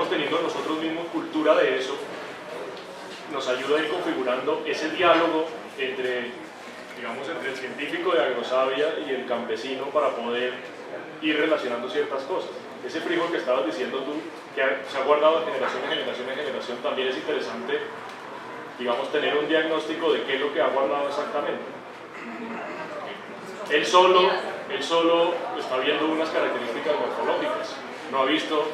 vamos teniendo nosotros mismos cultura de eso, nos ayuda a ir configurando ese diálogo entre, digamos, entre el científico de agrosavia y el campesino para poder ir relacionando ciertas cosas. Ese frijol que estabas diciendo tú, que se ha guardado de generación en generación en generación, también es interesante, digamos, tener un diagnóstico de qué es lo que ha guardado exactamente. Él solo está viendo unas características morfológicas, no ha visto,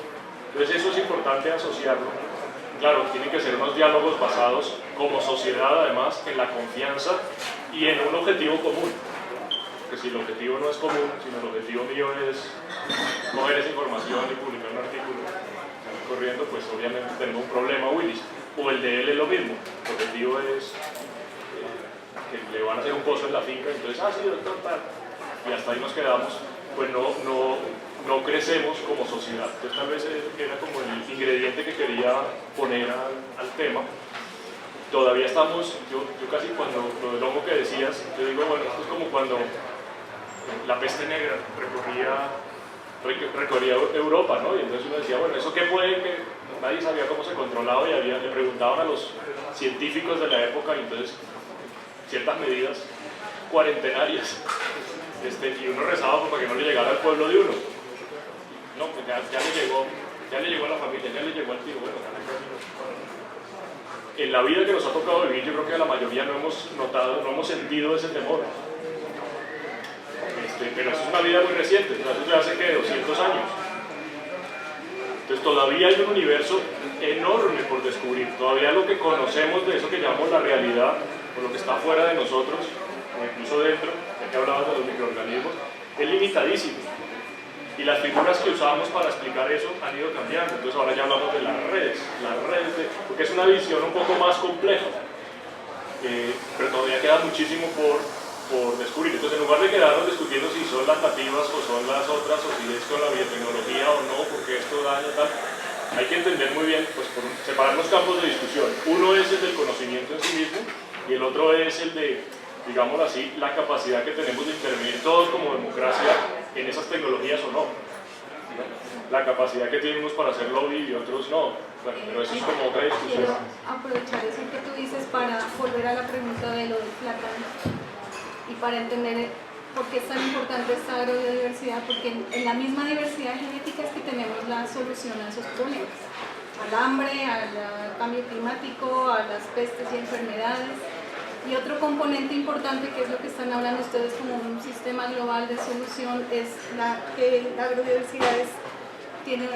entonces eso es importante asociarlo. Claro, tienen que ser unos diálogos basados como sociedad, además, en la confianza y en un objetivo común. Que si el objetivo no es común, sino el objetivo mío es coger esa información y publicar un artículo corriendo, pues obviamente tenemos un problema, Willis. O el de él es lo mismo, el objetivo es que le van a hacer un pozo en la finca, entonces, sí, doctor, tal, y hasta ahí nos quedamos, pues no crecemos como sociedad. Entonces tal vez era como el ingrediente que quería poner al tema. Todavía estamos, yo casi cuando lo del hongo que decías, yo digo, bueno, esto es como cuando la peste negra recorría Europa, ¿no? Y entonces uno decía, bueno, ¿eso qué puede? Que nadie sabía cómo se controlaba y le preguntaban a los científicos de la época, y entonces ciertas medidas cuarentenarias, y uno rezaba para que no le llegara al pueblo de uno. No, pues ya le llegó a la familia, ya le llegó al tío, bueno, en la vida que nos ha tocado vivir, yo creo que a la mayoría no hemos notado, no hemos sentido ese temor. Pero eso es una vida muy reciente, eso ya hace que 200 años. Entonces todavía hay un universo enorme por descubrir, todavía lo que conocemos de eso que llamamos la realidad, o lo que está fuera de nosotros, o incluso dentro, ya que hablabas de los microorganismos, es limitadísimo. Y las figuras que usábamos para explicar eso han ido cambiando. Entonces ahora ya hablamos de las redes porque es una visión un poco más compleja. Pero todavía queda muchísimo por descubrir. Entonces, en lugar de quedarnos discutiendo si son las nativas o son las otras, o si es con la biotecnología o no, porque esto daña tal, hay que entender muy bien, pues separar los campos de discusión. Uno es el del conocimiento en sí mismo y el otro es el de, digámoslo así, la capacidad que tenemos de intervenir todos como democracia en esas tecnologías o no. La capacidad que tienen unos para hacer lobby y otros no. Bueno, pero eso es como otra discusión. Quiero aprovechar eso que tú dices para volver a la pregunta de lo del plátano y para entender por qué es tan importante esta agrodiversidad, porque en la misma diversidad genética es que tenemos la solución a esos problemas, al hambre, al cambio climático, a las pestes y enfermedades. Y otro componente importante, que es lo que están hablando ustedes como un sistema global de solución, es que la agrodiversidad tiene,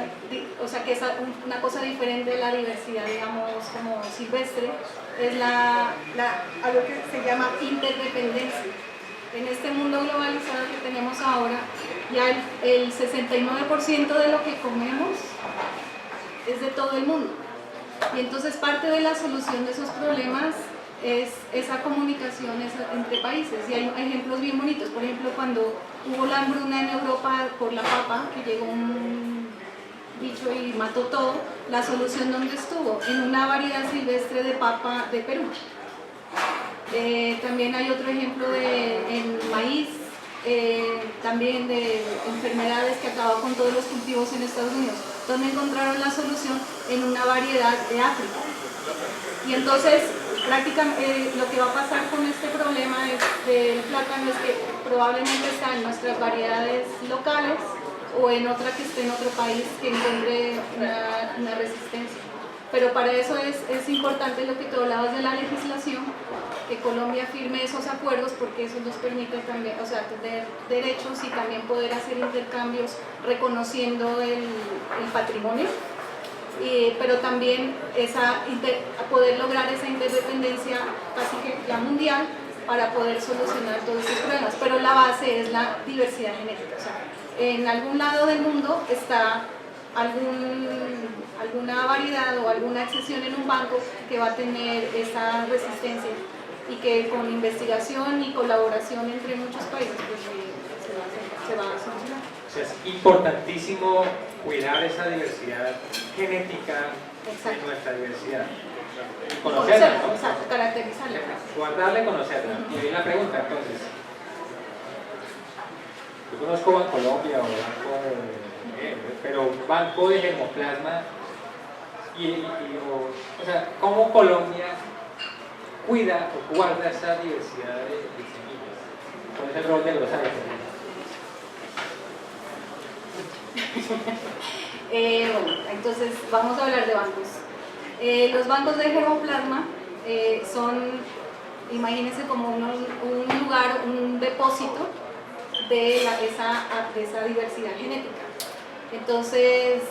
o sea, que es una cosa diferente de la diversidad, digamos, como silvestre, es algo que se llama interdependencia. En este mundo globalizado que tenemos ahora, ya el 69% de lo que comemos es de todo el mundo. Y entonces parte de la solución de esos problemas es esa comunicación entre países, y hay ejemplos bien bonitos. Por ejemplo, cuando hubo la hambruna en Europa por la papa, que llegó un bicho y mató todo, la solución ¿dónde estuvo? En una variedad silvestre de papa de Perú. También hay otro ejemplo en maíz, también de enfermedades que acababan con todos los cultivos en Estados Unidos. ¿Dónde encontraron la solución? En una variedad de África. Y entonces prácticamente lo que va a pasar con este problema del plátano es que probablemente está en nuestras variedades locales o en otra que esté en otro país que encuentre una resistencia. Pero para eso es importante lo que tú hablabas de la legislación, que Colombia firme esos acuerdos, porque eso nos permite también, o sea, tener derechos y también poder hacer intercambios reconociendo el patrimonio. Pero también poder lograr esa interdependencia casi que ya mundial para poder solucionar todos estos problemas. Pero la base es la diversidad genética. O sea, en algún lado del mundo está alguna variedad o alguna excepción en un banco que va a tener esa resistencia, y que con investigación y colaboración entre muchos países pues, se va a solucionar. O sea, es importantísimo cuidar esa diversidad genética. Exacto. De nuestra diversidad. Conocerla, ¿no? Exacto, caracterizarla. Guardarla y conocerla. Y ahí la pregunta, entonces. Yo conozco Bancolombia o Banco de... pero un banco de germoplasma O sea, ¿cómo Colombia cuida o guarda esa diversidad de semillas? ¿Cuál es el rol de los agricultores? Bueno, entonces vamos a hablar de bancos. Los bancos de germoplasma son, imagínense como un lugar, un depósito de esa diversidad genética. Entonces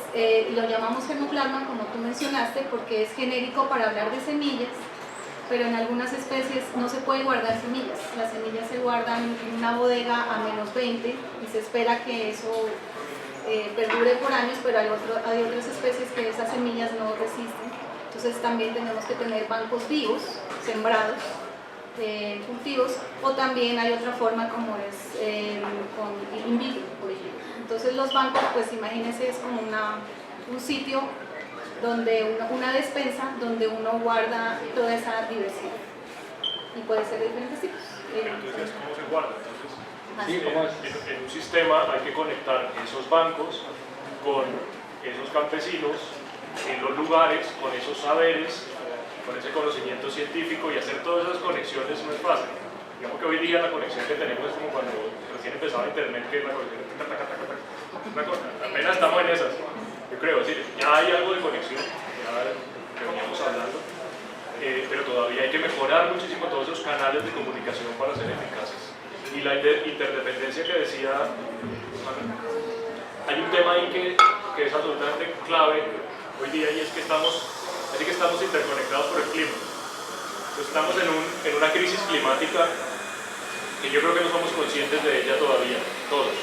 lo llamamos germoplasma, como tú mencionaste, porque es genérico para hablar de semillas, pero en algunas especies no se puede guardar semillas. Las semillas se guardan en una bodega a -20 y se espera que eso perdure por años, pero hay otras especies que esas semillas no resisten. Entonces también tenemos que tener bancos vivos, sembrados, cultivos, o también hay otra forma como es con in vitro, por ejemplo. Entonces los bancos, pues imagínense, es como un sitio donde una despensa donde uno guarda toda esa diversidad y puede ser de diferentes tipos. Entonces, ¿cómo se guarda? Sí, ¿cómo es? En un sistema hay que conectar esos bancos con esos campesinos en los lugares, con esos saberes, con ese conocimiento científico, y hacer todas esas conexiones no es fácil. Digamos que hoy día la conexión que tenemos es como cuando recién empezaba Internet, que es la conexión apenas estamos en esas, yo creo, es decir, ya hay algo de conexión, ya que veníamos hablando, pero todavía hay que mejorar muchísimo todos esos canales de comunicación para ser eficaces. Y la interdependencia que decía Manuel, hay un tema ahí que es absolutamente clave hoy día, y es que estamos interconectados por el clima. Entonces estamos en una crisis climática que yo creo que no somos conscientes de ella todavía, todos.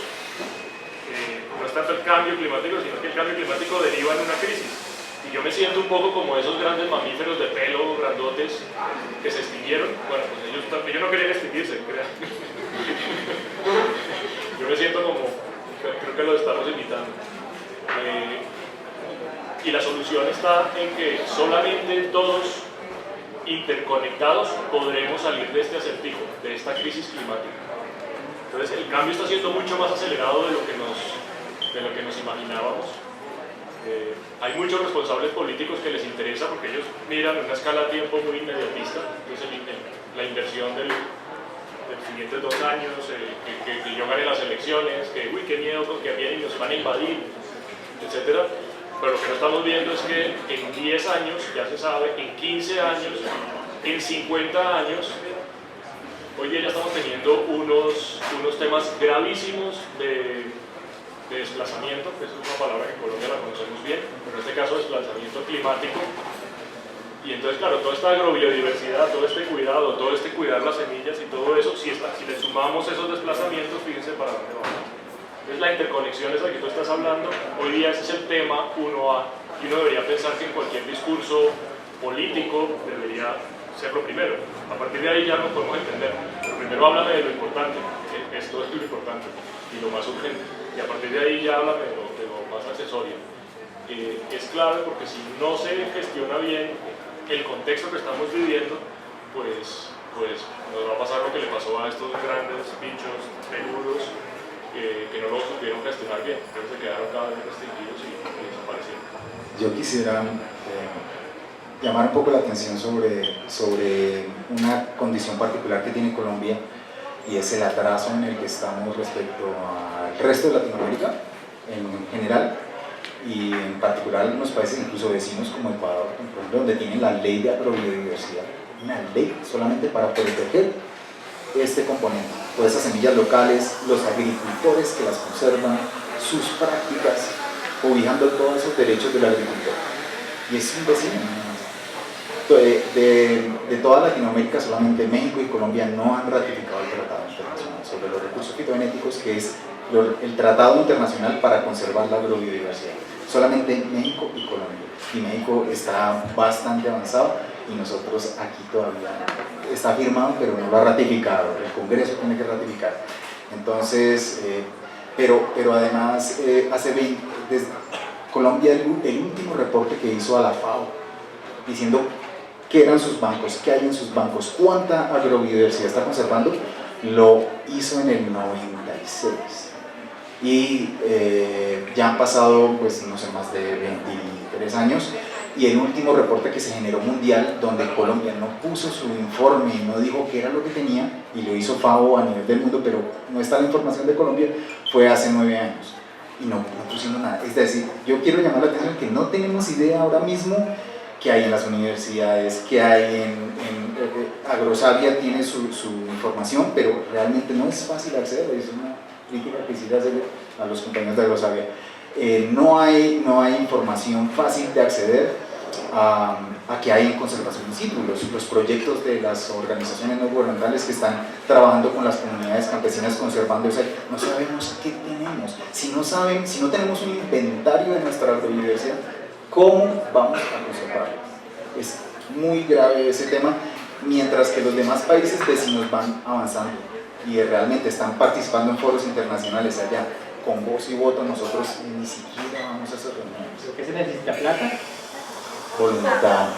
No es tanto el cambio climático, sino que el cambio climático deriva en una crisis. Y yo me siento un poco como esos grandes mamíferos de pelo, grandotes, que se extinguieron. Bueno, pues ellos no querían extinguirse, crean. Yo me siento como, creo que lo estamos imitando. Y la solución está en que solamente todos interconectados podremos salir de este acertijo, de esta crisis climática. Entonces el cambio está siendo mucho más acelerado de lo que nos imaginábamos. Hay muchos responsables políticos que les interesa porque ellos miran en una escala de tiempo muy inmediatista. Entonces la inversión de los siguientes 2 años, que yo gane las elecciones, que uy, qué miedo porque vienen y nos van a invadir, etc. Pero lo que no estamos viendo es que en 10 años, ya se sabe, en 15 años, en 50 años, hoy día ya estamos teniendo unos temas gravísimos de desplazamiento, que es una palabra que en Colombia la conocemos bien, pero en este caso desplazamiento climático. Y entonces, claro, toda esta agrobiodiversidad, todo este cuidado, todo este cuidar las semillas y todo eso, si le sumamos esos desplazamientos, fíjense para dónde vamos. Entonces la interconexión es la que tú estás hablando, hoy día ese es el tema 1A, y uno debería pensar que en cualquier discurso político debería ser lo primero. A partir de ahí ya lo podemos entender, pero primero háblame de lo importante, esto es lo importante y lo más urgente, y a partir de ahí ya háblame de lo más accesorio. Es clave porque si no se gestiona bien el contexto que estamos viviendo, pues nos va a pasar lo que le pasó a estos grandes bichos peludos que no lo supieron gestionar bien, entonces se quedaron cada vez restringidos y desaparecieron. Yo quisiera llamar un poco la atención sobre una condición particular que tiene Colombia, y es el atraso en el que estamos respecto al resto de Latinoamérica en general, y en particular en los países incluso vecinos como Ecuador, por ejemplo, donde tienen la ley de agrobiodiversidad, una ley solamente para proteger este componente, todas esas semillas locales, los agricultores que las conservan, sus prácticas, cobijando todos esos derechos del agricultor. Y es un vecino. De toda Latinoamérica, solamente México y Colombia no han ratificado el Tratado Internacional sobre los Recursos Fitogenéticos, que es el Tratado Internacional para conservar la agrobiodiversidad. Solamente México y Colombia. Y México está bastante avanzado y nosotros aquí todavía está firmado, pero no lo ha ratificado. El Congreso tiene que ratificar. Entonces, pero además, desde Colombia, el último reporte que hizo a la FAO, diciendo qué eran sus bancos, qué hay en sus bancos, cuánta agrobiodiversidad está conservando, lo hizo en el 96. Y ya han pasado, pues no sé, más de 23 años y el último reporte que se generó mundial, donde Colombia no puso su informe, no dijo qué era lo que tenía, y lo hizo FAO a nivel del mundo, pero no está la información de Colombia, fue hace 9 años, y no pusimos nada. Es decir, yo quiero llamar la atención que no tenemos idea ahora mismo qué hay en las universidades, qué hay Agrosavia tiene su información, pero realmente no es fácil acceder, es una crítica que quisiera hacer a los compañeros de Agrosavia. No hay información fácil de acceder a que hay en conservación in situ. Los proyectos de las organizaciones no gubernamentales que están trabajando con las comunidades campesinas conservando, o sea, no sabemos qué tenemos. Si no tenemos un inventario de nuestra biodiversidad, ¿cómo vamos a conservarla? Es muy grave ese tema, mientras que los demás países vecinos van avanzando y realmente están participando en foros internacionales allá. Con voz y voto nosotros ni siquiera vamos a hacer reuniones. ¿Por qué se necesita plata? Voluntad.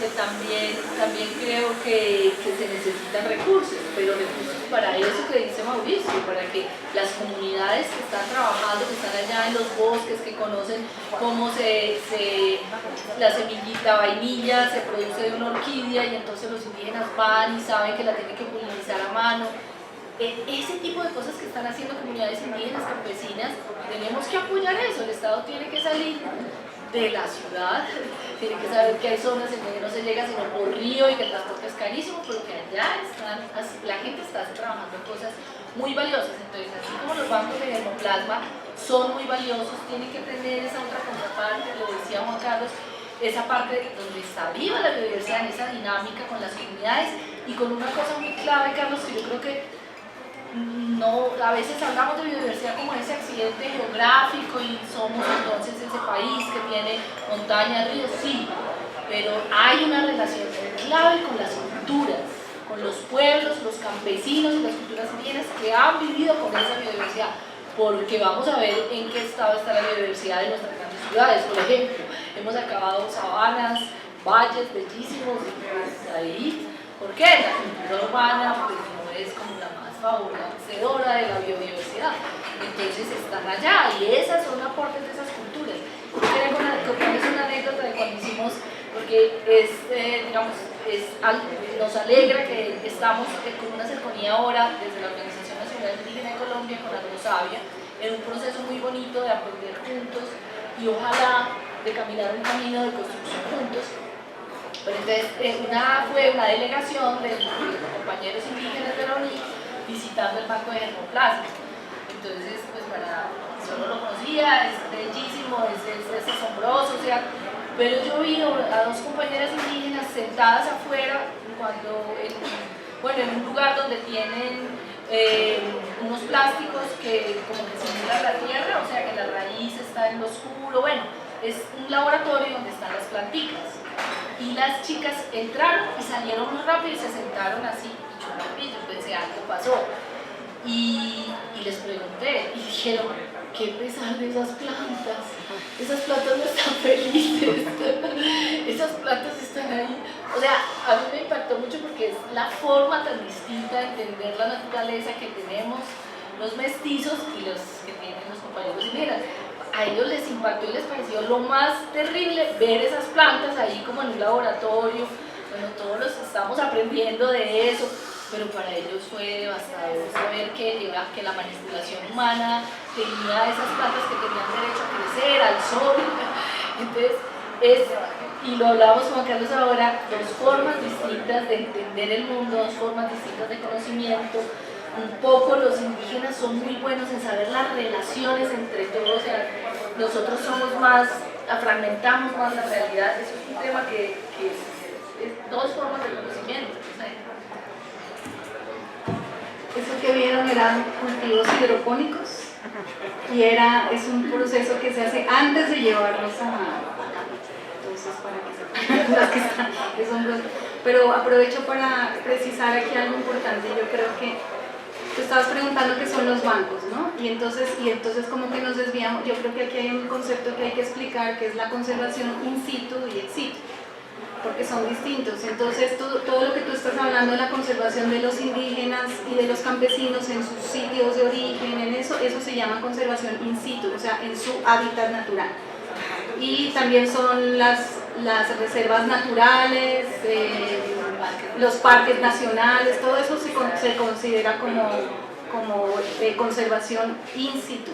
Que también creo que se necesitan recursos, pero recursos para eso que dice Mauricio, para que las comunidades que están trabajando, que están allá en los bosques, que conocen cómo la semillita vainilla se produce de una orquídea y entonces los indígenas van y saben que la tienen que polinizar a mano. Ese tipo de cosas que están haciendo comunidades indígenas, campesinas, tenemos que apoyar eso. El Estado tiene que salir de la ciudad, tiene que saber que hay zonas en donde no se llega sino por río y que el transporte es carísimo, pero que allá la gente está trabajando en cosas muy valiosas. Entonces, así como los bancos de germoplasma son muy valiosos, tienen que tener esa otra contraparte, lo decía Juan Carlos, esa parte donde está viva la biodiversidad, en esa dinámica con las comunidades y con una cosa muy clave, Carlos, que yo creo que a veces hablamos de biodiversidad como ese accidente geográfico y somos entonces ese país que tiene montañas, ríos, sí, pero hay una relación clave con las culturas, con los pueblos, los campesinos y las culturas indígenas que han vivido con esa biodiversidad, porque vamos a ver en qué estado está la biodiversidad de nuestras grandes ciudades. Por ejemplo, hemos acabado sabanas, valles bellísimos, pues ahí, ¿por qué? La cultura urbana pues no es como la más favorecedora de la biodiversidad, entonces están allá y esas son aportes de esas culturas. Yo quería contarles una anécdota de cuando hicimos, porque nos alegra que estamos con una cercanía ahora desde la Organización Nacional Indígena de Colombia con Agrosavia, en un proceso muy bonito de aprender juntos y ojalá de caminar un camino de construcción juntos. Pero entonces fue una delegación de compañeros indígenas de la UNI visitando el banco de germoplasma. Entonces, pues solo lo conocía, es bellísimo, es asombroso, o sea, pero yo vi a dos compañeras indígenas sentadas afuera en un lugar donde tienen unos plásticos que como que simulan la tierra, o sea que la raíz está en lo oscuro, bueno, es un laboratorio donde están las plantitas. Y las chicas entraron y salieron muy rápido y se sentaron así, y yo pensé, algo pasó. Y les pregunté, y dijeron, qué pesar de esas plantas no están felices, esas plantas están ahí. O sea, a mí me impactó mucho porque es la forma tan distinta de entender la naturaleza que tenemos los mestizos y los que tienen los compañeros indígenas. A ellos les impactó y les pareció lo más terrible ver esas plantas ahí como en un laboratorio. Bueno, todos los estamos aprendiendo de eso, pero para ellos fue devastador saber que la manipulación humana tenía esas plantas que tenían derecho a crecer, al sol. Entonces, y lo hablamos Juan Carlos ahora, dos formas distintas de entender el mundo, dos formas distintas de conocimiento. Un poco los indígenas son muy buenos en saber las relaciones entre todos, o sea, nosotros fragmentamos más la realidad. Eso es un tema que es dos formas de conocimiento. Eso que vieron eran cultivos hidropónicos y es un proceso que se hace antes de llevarlos a entonces para que sepan pero aprovecho para precisar aquí algo importante. Yo creo que tú estabas preguntando qué son los bancos, ¿no? Y entonces como que nos desviamos. Yo creo que aquí hay un concepto que hay que explicar, que es la conservación in situ y ex situ. porque son distintos. Entonces todo lo que tú estás hablando de la conservación de los indígenas y de los campesinos en sus sitios de origen, en eso se llama conservación in situ, o sea, en su hábitat natural. Y también son las reservas naturales, los parques nacionales, todo eso se considera como conservación in situ.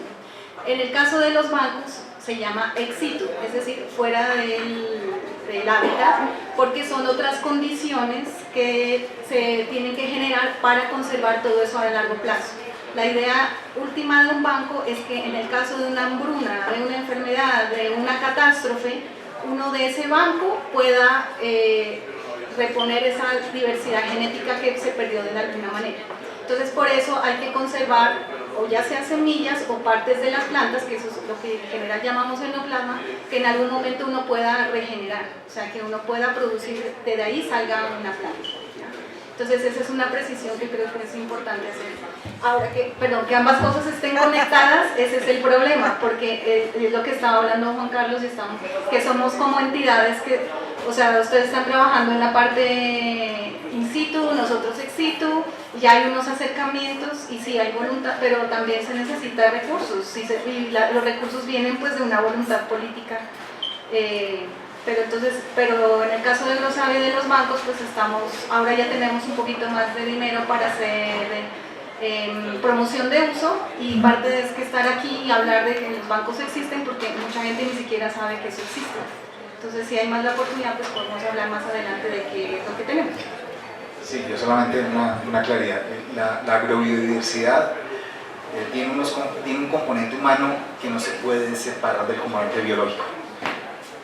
En el caso de los bancos se llama ex situ, es decir, fuera del hábitat, porque son otras condiciones que se tienen que generar para conservar todo eso a largo plazo. La idea última de un banco es que en el caso de una hambruna, de una enfermedad, de una catástrofe, uno de ese banco pueda reponer esa diversidad genética que se perdió de alguna manera. Entonces por eso hay que conservar o ya sea semillas o partes de las plantas, que eso es lo que en general llamamos endoplasma, que en algún momento uno pueda regenerar, o sea que uno pueda producir, de ahí salga una planta. Entonces esa es una precisión que creo que es importante hacer. Ahora que ambas cosas estén conectadas, ese es el problema, porque es lo que estaba hablando Juan Carlos, que somos como entidades que, o sea, ustedes están trabajando en la parte in situ, nosotros ex situ, ya hay unos acercamientos y sí hay voluntad, pero también se necesita recursos, y los recursos vienen pues de una voluntad política. Pero en el caso de los AVE de los bancos, pues ahora ya tenemos un poquito más de dinero para hacer promoción de uso, y parte de es que estar aquí y hablar de que los bancos existen, porque mucha gente ni siquiera sabe que eso existe. Entonces si hay más la oportunidad, pues podemos hablar más adelante de qué es lo que tenemos. Sí, yo solamente una claridad. La agrobiodiversidad tiene un componente humano que no se puede separar del componente biológico.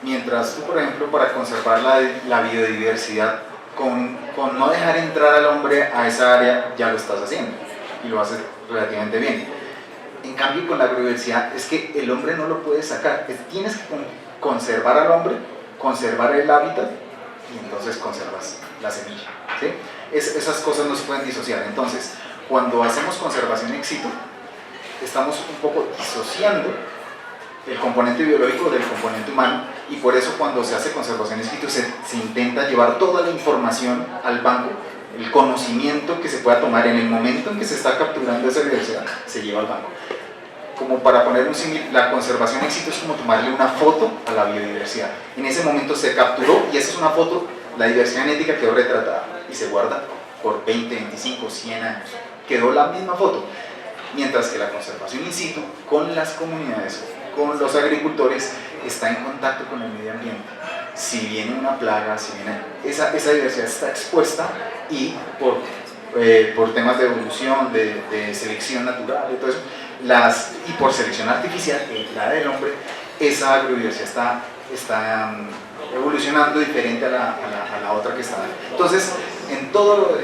Mientras tú, por ejemplo, para conservar la biodiversidad, con no dejar entrar al hombre a esa área, ya lo estás haciendo y lo haces relativamente bien. En cambio, con la agrobiodiversidad es que el hombre no lo puede sacar, tienes que conservar al hombre, conservar el hábitat y entonces conservas la semilla, ¿sí? Esas cosas no se pueden disociar. Entonces, cuando hacemos conservación ex situ, estamos un poco disociando el componente biológico del componente humano, y por eso cuando se hace conservación in situ se intenta llevar toda la información al banco, el conocimiento que se pueda tomar en el momento en que se está capturando esa diversidad, se lleva al banco. Como para poner un símil, la conservación ex situ es como tomarle una foto a la biodiversidad. En ese momento se capturó y esa es una foto, la diversidad genética quedó retratada y se guarda por 20, 25, 100 años. Quedó la misma foto. Mientras que la conservación in situ, con las comunidades, con los agricultores, está en contacto con el medio ambiente. Si viene una plaga, esa diversidad está expuesta, y por temas de evolución, de selección natural y todo eso, y por selección artificial, la del hombre, esa agrobiodiversidad está evolucionando diferente a la otra que está. Entonces, en todo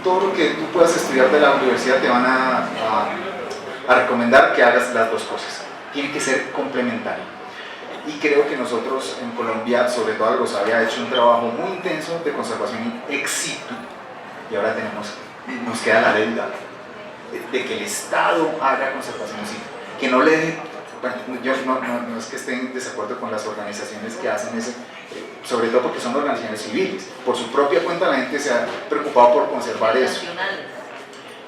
lo que tú puedas estudiar de la universidad te van a recomendar que hagas las dos cosas. Tiene que ser complementario. Y creo que nosotros en Colombia, sobre todo Agrosavia, ha hecho un trabajo muy intenso de conservación ex situ, y ahora nos queda la deuda de que el Estado haga conservación in situ, que no le deje. Bueno, yo no es que esté en desacuerdo con las organizaciones que hacen eso, sobre todo porque son organizaciones civiles. Por su propia cuenta la gente se ha preocupado por conservar eso.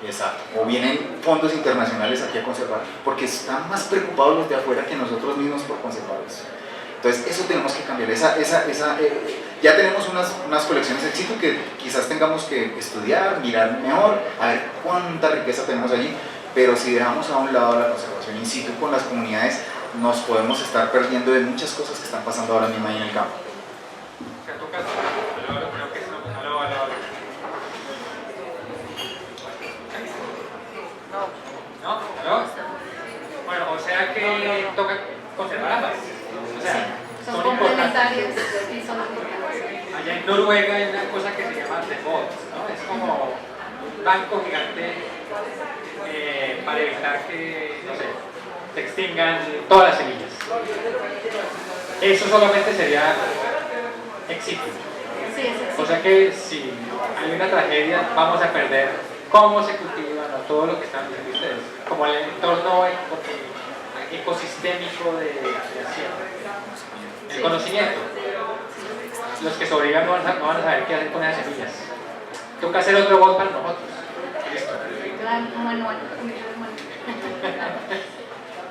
Exacto. O vienen fondos internacionales aquí a conservar, porque están más preocupados los de afuera que nosotros mismos por conservar eso. Entonces eso tenemos que cambiar. Ya tenemos unas colecciones ex situ que quizás tengamos que estudiar, mirar mejor, a ver cuánta riqueza tenemos allí. Pero si dejamos a un lado la conservación in situ con las comunidades, nos podemos estar perdiendo de muchas cosas que están pasando ahora mismo ahí en el campo. ¿No? Bueno, o sea que toca conservar ambas. O sea, son complementarios y son importantes. Allá en Noruega hay una cosa que se llama default, ¿no? Es como un banco gigante para evitar que, no sé, se extingan todas las semillas. Eso solamente sería ex situ. Sí, o sea que si hay una tragedia, vamos a perder cómo se cultiva, ¿no? Todo lo que están diciendo ustedes, como el entorno ecosistémico de la sierra, el conocimiento. los que sobrevivan no van a saber qué hacer con esas semillas. Toca hacer otro bot para nosotros. Listo. Manual.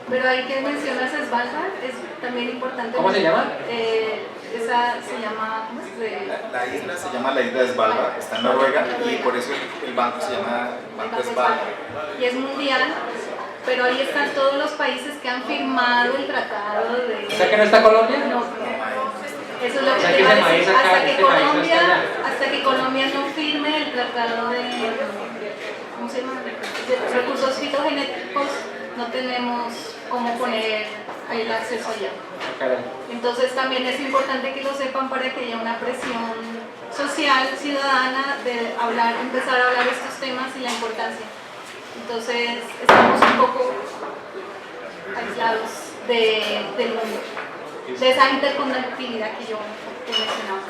Pero hay que mencionar Svalbard, es también importante. ¿Cómo se llama? Esa se llama, ¿cómo es? La isla se llama la isla de Svalbard, está en Noruega y por eso el banco se llama Banco Svalbard. Y es mundial, pero ahí están todos los países que han firmado el tratado de... O sea que no está Colombia. No, eso es lo O que sea te que iba a ese maíz decir. acá, Hasta que este maíz no está allá. hasta que Colombia no firme el tratado de... ¿Cómo se llama? De recursos fitogenéticos, no tenemos cómo poner ahí el acceso allá. Caray. Entonces también es importante que lo sepan para que haya una presión social, ciudadana, de hablar, empezar a hablar de estos temas y la importancia. Entonces estamos un poco aislados del mundo, de esa interconectividad que mencionaba.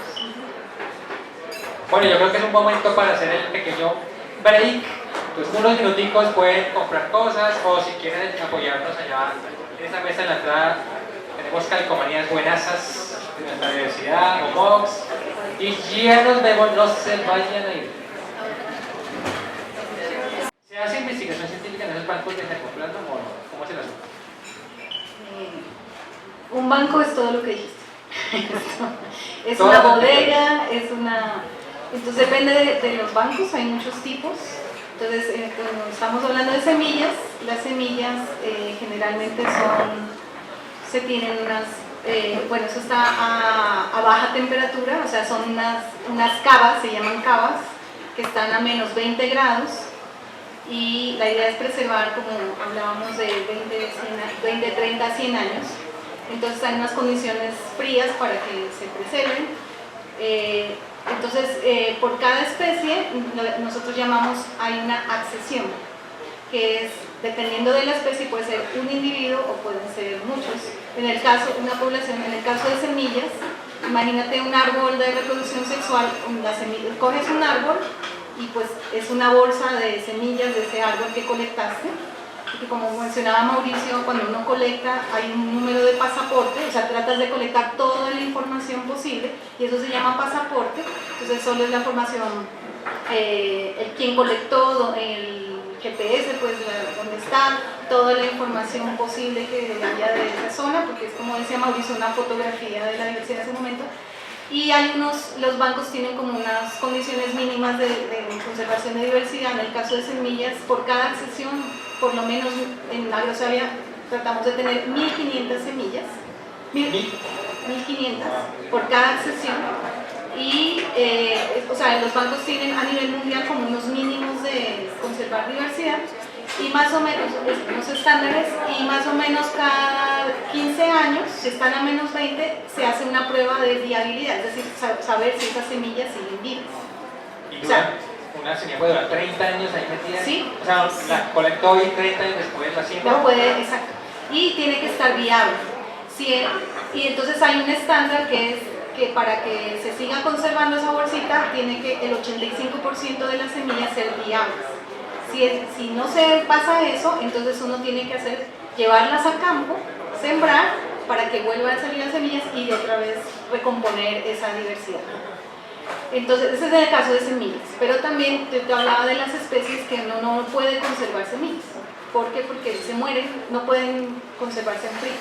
Bueno, yo creo que es un momento para hacer el pequeño break. Entonces, unos minuticos pueden comprar cosas o si quieren apoyarnos allá en esta mesa en la entrada. Tenemos calcomanías buenasas de nuestra universidad o MOOCs. Y ya nos vemos, no se vayan a ir. ¿Se hace investigación científica en esos bancos de Termoplasma o no? ¿Cómo es el asunto? Un banco es todo lo que dijiste. Es Todo una lo que bodega, es una... Entonces depende de los bancos, hay muchos tipos. Entonces, cuando estamos hablando de semillas, las semillas generalmente se tienen unas... bueno, eso está a baja temperatura, o sea, son unas cavas, se llaman cavas, que están a menos 20 grados. Y la idea es preservar, como hablábamos, de 20, 30, 100 años. Entonces hay unas condiciones frías para que se preserven. Entonces, por cada especie, nosotros llamamos, hay una accesión, que es, dependiendo de la especie, puede ser un individuo o pueden ser muchos. En el caso, una población, en el caso de semillas, imagínate un árbol de reproducción sexual, coges un árbol y pues es una bolsa de semillas de ese árbol que colectaste. Y como mencionaba Mauricio, cuando uno colecta hay un número de pasaporte, o sea, tratas de colectar toda la información posible y eso se llama pasaporte. Entonces solo es la información, quién colectó, el GPS, pues dónde está, toda la información posible que haya de esa zona, porque es, como decía Mauricio, una fotografía de la diversidad en ese momento. Y hay los bancos tienen como unas condiciones mínimas de conservación de diversidad. En el caso de semillas, por cada accesión, por lo menos en Agrosavia tratamos de tener 1.500 semillas, 1.500 por cada accesión. Y o sea, los bancos tienen a nivel mundial como unos mínimos de conservar diversidad y más o menos, unos estándares, y más o menos cada 15 años, si están a menos 20, se hace una prueba de viabilidad, es decir, saber si esas semillas siguen vivas. ¿Y una semilla puede durar 30 años ahí metida? Sí. O sea, la colectó y 30 años después la siembra. No puede, exacto. Y tiene que estar viable. Y entonces hay un estándar que es que para que se siga conservando esa bolsita, tiene que el 85% de las semillas ser viables. Si no se pasa eso, entonces uno tiene que llevarlas a campo, sembrar para que vuelvan a salir las semillas y de otra vez recomponer esa diversidad. Entonces, ese es el caso de semillas, pero también te hablaba de las especies que uno no puede conservar semillas. ¿Por qué? Porque se mueren, no pueden conservarse en frío.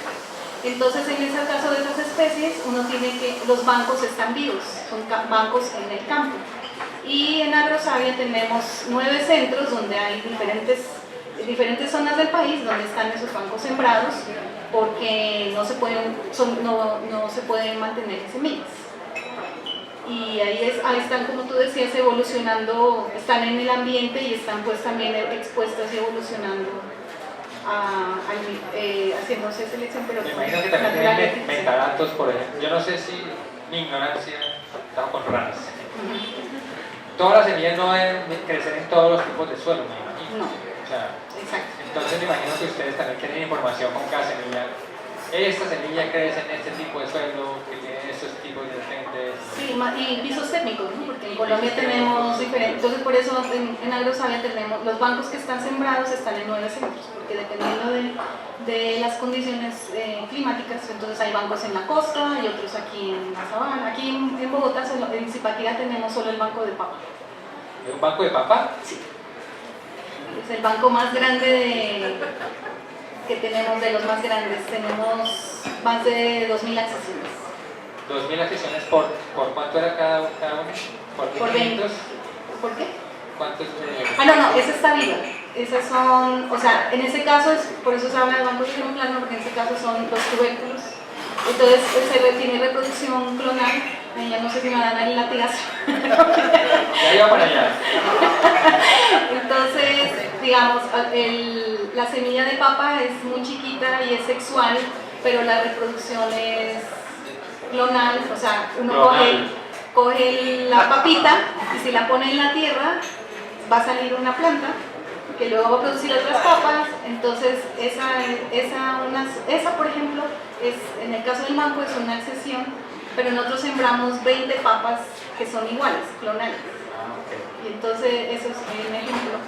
Entonces, en ese caso de esas especies, uno tiene que, los bancos están vivos, son bancos en el campo. Y en Agrosavia tenemos 9 centros donde hay diferentes zonas del país donde están esos bancos sembrados, porque no se pueden mantener en semillas. Y ahí están, como tú decías, evolucionando, están en el ambiente y están pues también expuestas y evolucionando, haciéndose selección. Pero me imagino que también tienen metadatos, por ejemplo. Yo no sé si mi ignorancia estaba con ranas. Todas las semillas no deben crecer en todos los tipos de suelo, me imagino. No. O sea, exacto. entonces me imagino que ustedes también tienen información con cada semilla esta semilla crece en este tipo de suelo, que tiene estos tipos de nutrientes. Sí, y pisos térmicos, ¿no? Porque en Colombia tenemos diferentes, entonces por eso en Agrosavia tenemos, los bancos que están sembrados están en 9 centros, porque dependiendo de las condiciones climáticas, entonces hay bancos en la costa y otros aquí en la sabana. Aquí en Bogotá, en Zipaquirá, tenemos solo el banco de papa. ¿Un banco de papa? Sí. Es el banco más grande que tenemos, de los más grandes. Tenemos más de 2.000 accesiones. 2.000 accesiones por cuánto era cada uno? Por 20. ¿Por qué? ¿Cuántos? No, esa está viva. Esas son, o sea, en ese caso, por eso se habla de bancos clonoplasma, porque en ese caso son los tubérculos. Entonces tiene reproducción clonal. Ya no sé si me van a dar el latigazo. Ya iba para allá. Entonces, digamos, la semilla de papa es muy chiquita y es sexual, pero la reproducción es clonal, o sea, uno coge la papita y si la pone en la tierra va a salir una planta que luego va a producir otras papas. Entonces esa por ejemplo, en el caso del mango es una accesión, pero nosotros sembramos 20 papas que son iguales, clonales. Y entonces eso es un ejemplo.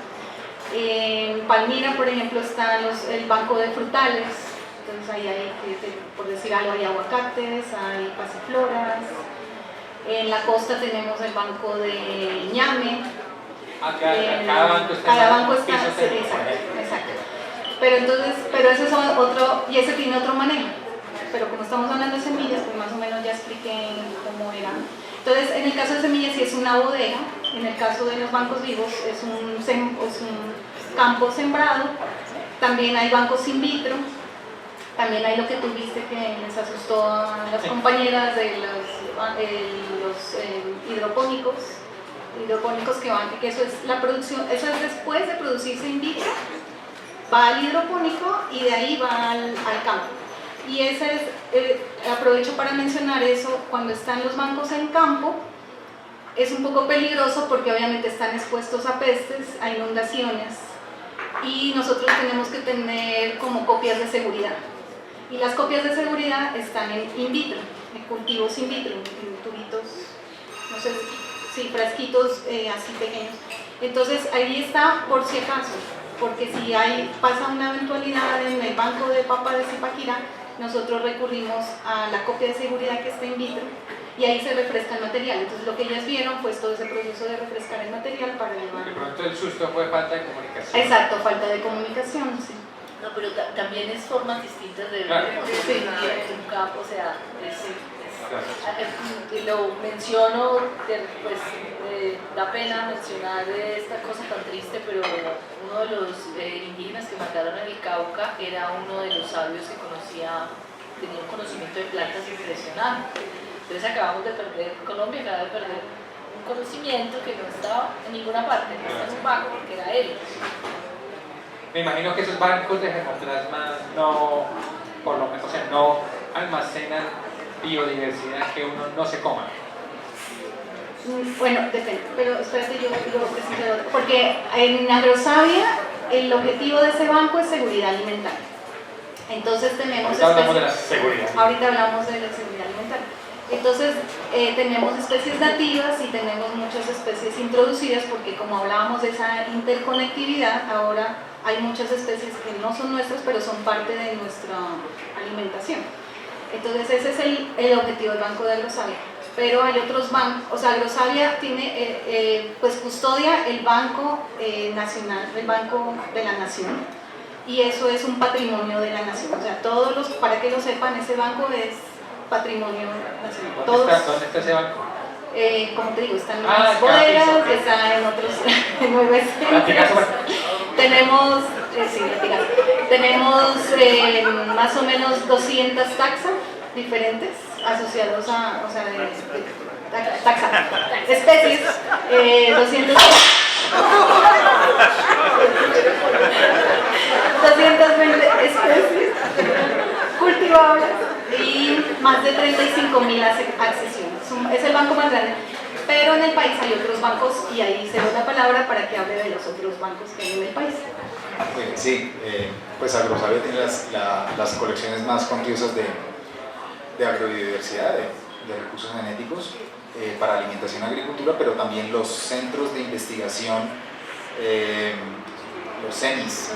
En Palmira, por ejemplo, está el banco de frutales. Entonces ahí hay, por decir algo, hay aguacates, hay pasifloras. En la costa tenemos el banco de ñame. Cada banco está, exacto. Pero ese es otro, y ese tiene otro manejo. Pero como estamos hablando de semillas, pues más o menos ya expliqué cómo era. Entonces, en el caso de semillas sí es una bodega. En el caso de los bancos vivos es un campo sembrado. También hay bancos in vitro. También hay lo que tuviste que les asustó a las compañeras de los hidropónicos que eso es la producción, eso es después de producirse in vitro, va al hidropónico y de ahí va al campo. Y ese es, aprovecho para mencionar eso, cuando están los bancos en campo, es un poco peligroso porque obviamente están expuestos a pestes, a inundaciones, y nosotros tenemos que tener como copias de seguridad. Y las copias de seguridad están en in vitro, en cultivos in vitro, en tubitos, no sé, sí, frasquitos así pequeños. Entonces ahí está por si acaso, porque si pasa una eventualidad en el banco de papa de Zipaquirá, nosotros recurrimos a la copia de seguridad que está in vitro y ahí se refresca el material. Entonces lo que ellas vieron fue todo ese proceso de refrescar el material para llevar. De pronto el susto fue falta de comunicación. Exacto, falta de comunicación, sí. No, pero también es formas distintas de ver en un campo, o sea, lo menciono, pues da pena mencionar esta cosa tan triste, pero uno de los indígenas que mataron en el Cauca era uno de los sabios que tenía un conocimiento de plantas impresionante. Entonces acabamos de perder, Colombia acaba de perder un conocimiento que no estaba en ninguna parte, no está en un banco porque era él. Me imagino que esos bancos de germoplasma no almacenan biodiversidad que uno no se coma. Bueno, depende, pero espérate, yo preciso, porque en Agrosavia el objetivo de ese banco es seguridad alimentaria. Entonces tenemos ahorita hablamos de la seguridad. Ahorita hablamos de la seguridad alimentaria. Entonces tenemos especies nativas y tenemos muchas especies introducidas, porque como hablábamos de esa interconectividad, ahora hay muchas especies que no son nuestras, pero son parte de nuestra alimentación. Entonces ese es el objetivo del Banco de Agrosavia. Pero hay otros bancos, o sea, Agrosavia tiene, pues custodia el Banco Nacional, el Banco de la Nación, y eso es un patrimonio de la nación. O sea, para que lo sepan, ese banco es patrimonio nacional. ¿Dónde está ese banco? Como te digo, están en las bodegas, está en otros 9 centros. Tenemos, tenemos más o menos 200 taxas diferentes asociados a, o sea, especies, 220 especies cultivables y más de 35.000 accesiones. Es el banco más grande, pero en el país hay otros bancos y ahí se da la palabra para que hable de los otros bancos que hay en el país. Sí, pues Agrosavia tiene las colecciones más contiosas de agrobiodiversidad, de recursos genéticos para alimentación y agricultura, pero también los centros de investigación, los CENIs,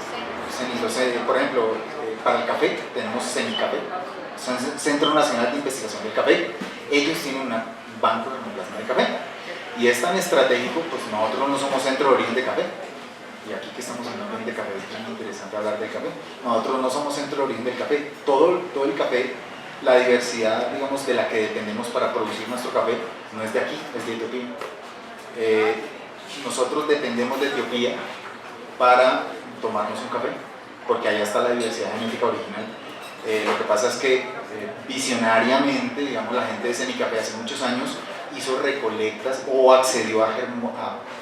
por ejemplo, para el café tenemos CENICAFE, Centro Nacional de Investigación del Café. Ellos tienen un banco de germoplasma de café y es tan estratégico, pues nosotros no somos centro de origen de café. Y aquí que estamos hablando de café, es muy interesante hablar del café. Nosotros no somos centro de origen del café. Todo el café, la diversidad, digamos, de la que dependemos para producir nuestro café, no es de aquí, es de Etiopía. Nosotros dependemos de Etiopía para tomarnos un café, porque allá está la diversidad genética original. Lo que pasa es que visionariamente, digamos, la gente de CENICAFE hace muchos años hizo recolectas o accedió a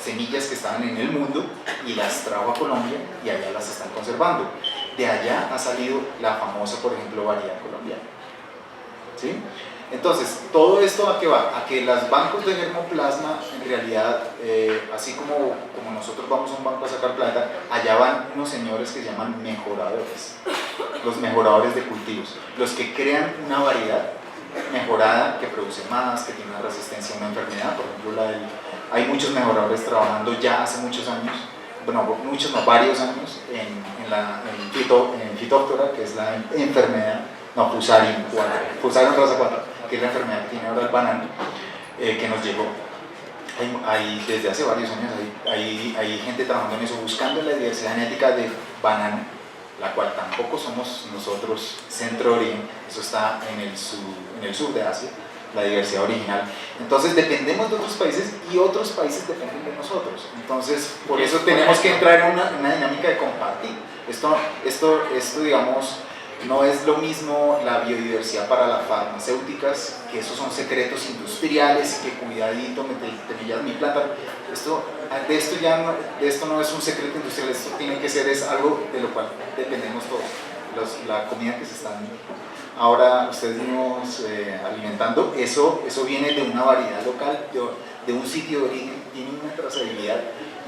semillas que estaban en el mundo y las trajo a Colombia y allá las están conservando. De allá ha salido la famosa, por ejemplo, variedad colombiana. ¿Sí? Entonces, todo esto ¿a qué va? A que los bancos de germoplasma, en realidad, así como nosotros vamos a un banco a sacar plata, allá van unos señores que se llaman mejoradores, los mejoradores de cultivos, los que crean una variedad mejorada que produce más, que tiene una resistencia a una enfermedad. Por ejemplo, hay muchos mejoradores trabajando ya hace muchos años, bueno, muchos no, varios años en Phytophthora, que es la enfermedad, no, Fusarium raza 4, que es la enfermedad que tiene ahora el banano, que nos llegó. Desde hace varios años hay gente trabajando en eso, buscando la diversidad genética de banano, la cual tampoco somos nosotros centro de origen, eso está en el sur de Asia, la diversidad original. Entonces dependemos de otros países y otros países dependen de nosotros. Entonces por eso tenemos que entrar en una dinámica de compartir. Esto digamos, no es lo mismo la biodiversidad para las farmacéuticas, que esos son secretos industriales y que cuidadito, te pillas mi planta. De esto no es un secreto industrial, esto tiene que ser algo de lo cual dependemos todos. La comida que se están ahora ustedes mismos alimentando, eso viene de una variedad local, de un sitio de origen, tiene una trazabilidad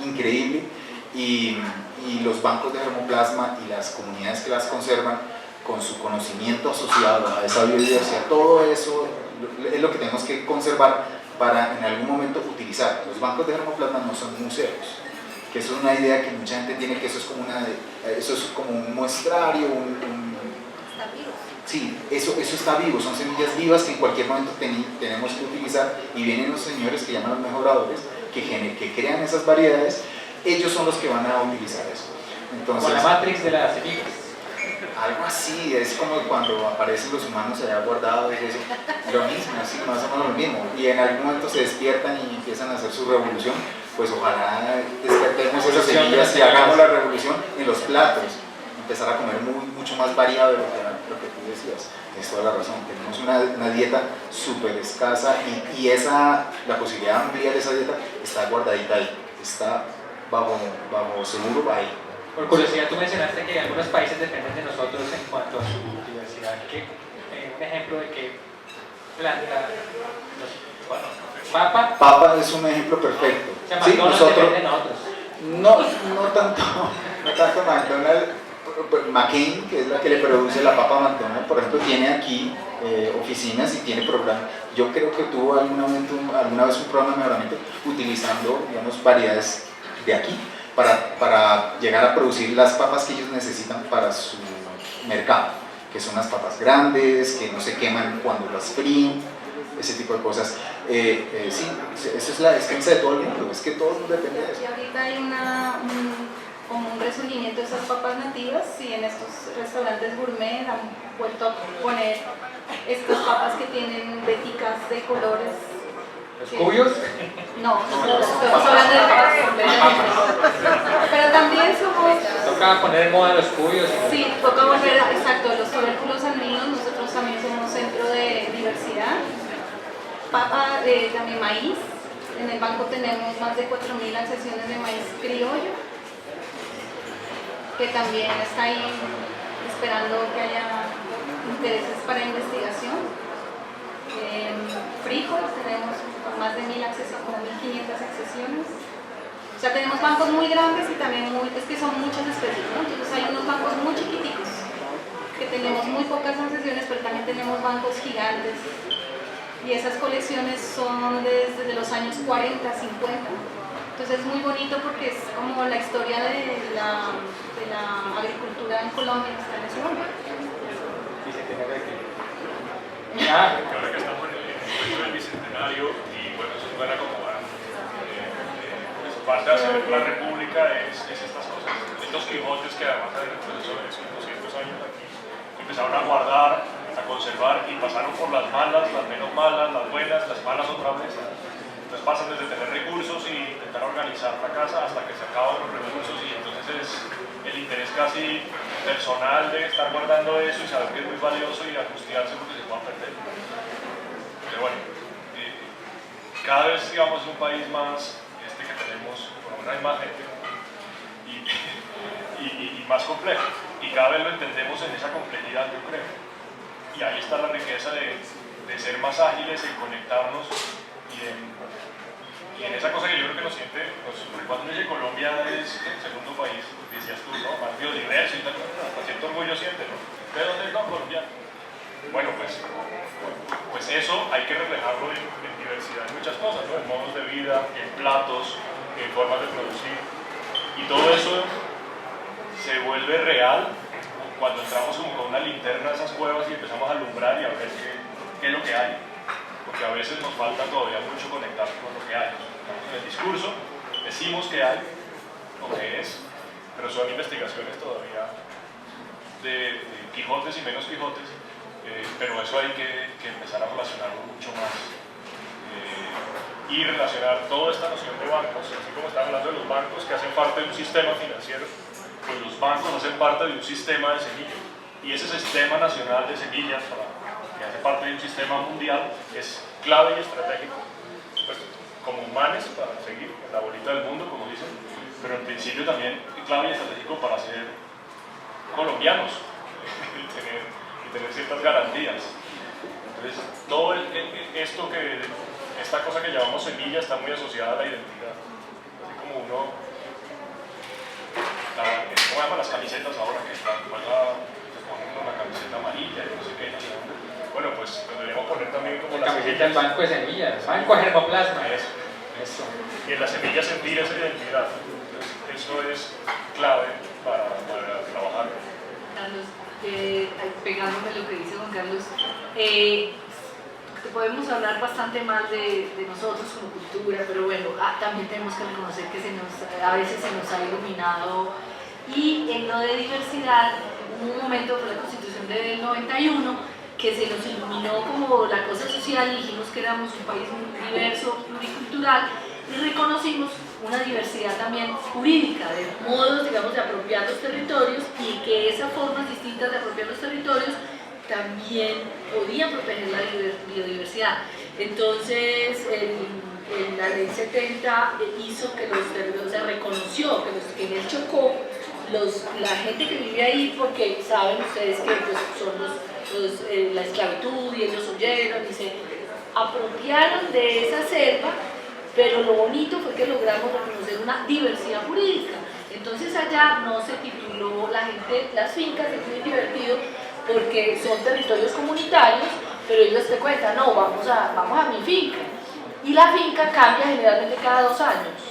increíble y los bancos de germoplasma y las comunidades que las conservan, con su conocimiento asociado a esa biodiversidad, todo eso es lo que tenemos que conservar para en algún momento utilizar. Los bancos de germoplasma no son museos, que eso es una idea que mucha gente tiene, que eso es como un muestrario, Está vivo. Sí, eso está vivo, son semillas vivas que en cualquier momento tenemos que utilizar, y vienen los señores que llaman los mejoradores, que crean esas variedades, ellos son los que van a utilizar eso. Entonces, como la Matrix de las semillas. Algo así, es como cuando aparecen los humanos allá guardados, eso, lo mismo, así, más o menos lo mismo, y en algún momento se despiertan y empiezan a hacer su revolución. Pues ojalá despertemos esas semillas y hagamos la revolución en los platos, empezar a comer mucho más variado de lo que tú decías. Tienes toda la razón, tenemos una dieta súper escasa y la posibilidad de ampliar esa dieta está guardadita ahí, está bajo seguro ahí. Por curiosidad, tú mencionaste que algunos países dependen de nosotros en cuanto a su diversidad. Un ejemplo de qué planta, papa. Papa es un ejemplo perfecto. O sea, McDonald's depende de nosotros. No tanto McDonald's. McCain, que es la que le produce la papa McDonald's, por ejemplo, tiene aquí oficinas y tiene programas. Yo creo que tuvo alguna vez un programa de mejoramiento utilizando, digamos, variedades de aquí para llegar a producir las papas que ellos necesitan para su mercado, que son las papas grandes, que no se queman cuando las fríen, ese tipo de cosas. Sí, esa es la despensa de todo el mundo, es que todo el mundo depende de eso. Y ahorita hay como un resurgimiento de esas papas nativas, y en estos restaurantes gourmet han vuelto a poner estas papas que tienen veticas de colores. ¿Los cubios? No, estamos hablando de papas completamente. Pero también somos... Toca poner en moda los cubios. Sí, toca volver a, exacto, los tubérculos andinos, nosotros también somos centro de diversidad. Papa, también maíz, en el banco tenemos más de 4.000 accesiones de maíz criollo, que también está ahí esperando que haya intereses para investigación. Frijol tenemos más de 1.000 accesiones, como 1.500 accesiones. sea, tenemos bancos muy grandes y también es que son muchas especies, ¿no? Entonces hay unos bancos muy chiquiticos, que tenemos muy pocas asociaciones, pero también tenemos bancos gigantes. Y esas colecciones son desde los años 40, 50. Entonces es muy bonito porque es como la historia de la agricultura en Colombia, que está en ese momento. Que ahora que estamos en el momento del bicentenario, y bueno, eso suena como parte de hacer la república es estas cosas. Estos Quijotes que además en el proceso de esos 200 años aquí empezaron a guardar, a conservar y pasaron por las malas, las menos malas, las buenas, las malas otra vez. Entonces pasan desde tener recursos y intentar organizar la casa hasta que se acaban los recursos y entonces es el interés casi personal de estar guardando eso y saber que es muy valioso y angustiarse porque se pueda perder. Pero bueno, cada vez digamos es un país más que tenemos, por lo menos hay más gente y más complejo y cada vez lo entendemos en esa complejidad, yo creo. Y ahí está la riqueza de ser más ágiles en conectarnos y en esa cosa que yo creo que nos siente, porque cuando uno dice Colombia es el segundo país, decías tú, ¿no? Más biodiverso y tal, hasta cierto orgullo siente, ¿no? ¿De dónde es no colombiano? Bueno, pues eso hay que reflejarlo en diversidad, en muchas cosas, ¿no? En modos de vida, en platos, en formas de producir. Y todo eso se vuelve real cuando entramos como con una linterna a esas cuevas y empezamos a alumbrar y a ver qué es lo que hay. Porque a veces nos falta todavía mucho conectar con lo que hay. En el discurso decimos que hay, lo que es, pero son investigaciones todavía de Quijotes y menos Quijotes, pero eso hay que empezar a relacionarlo mucho más y relacionar toda esta noción de bancos, así como están hablando de los bancos que hacen parte de un sistema financiero, pues los bancos hacen parte de un sistema de semillas y ese sistema nacional de semillas que hace parte de un sistema mundial es clave y estratégico, pues, como humanos para seguir en la bolita del mundo, como dicen, pero en principio también clave y estratégico para ser colombianos y tener ciertas garantías. Entonces, todo esta cosa que llamamos semilla está muy asociada a la identidad, así como uno, ¿cómo llaman las camisetas ahora que se ponen una camiseta amarilla y no sé qué? Bueno, pues deberíamos poner también como las camiseta del banco de semillas, banco germoplasma. Eso. Y en las semillas sentir esa identidad. Entonces, eso es clave para trabajar. Carlos, pegándome lo que dice Juan Carlos, podemos hablar bastante mal de nosotros como cultura, pero bueno, también tenemos que reconocer que a veces se nos ha iluminado. Y en lo de diversidad, hubo un momento fue la Constitución del 91 que se nos iluminó como la cosa social y dijimos que éramos un país muy diverso, pluricultural, y reconocimos una diversidad también jurídica, de modos, digamos, de apropiar los territorios y que esas formas distintas de apropiar los territorios también podían proteger la biodiversidad. Entonces, la ley 70 hizo que los territorios, o sea, reconoció que en el Chocó, la gente que vive ahí, porque saben ustedes que pues, son la esclavitud y ellos huyeron y se apropiaron de esa selva, pero lo bonito fue que logramos reconocer una diversidad jurídica. Entonces allá no se tituló la gente, las fincas, es muy divertido porque son territorios comunitarios, pero ellos te cuentan, no, vamos a mi finca. Y la finca cambia generalmente cada 2 años.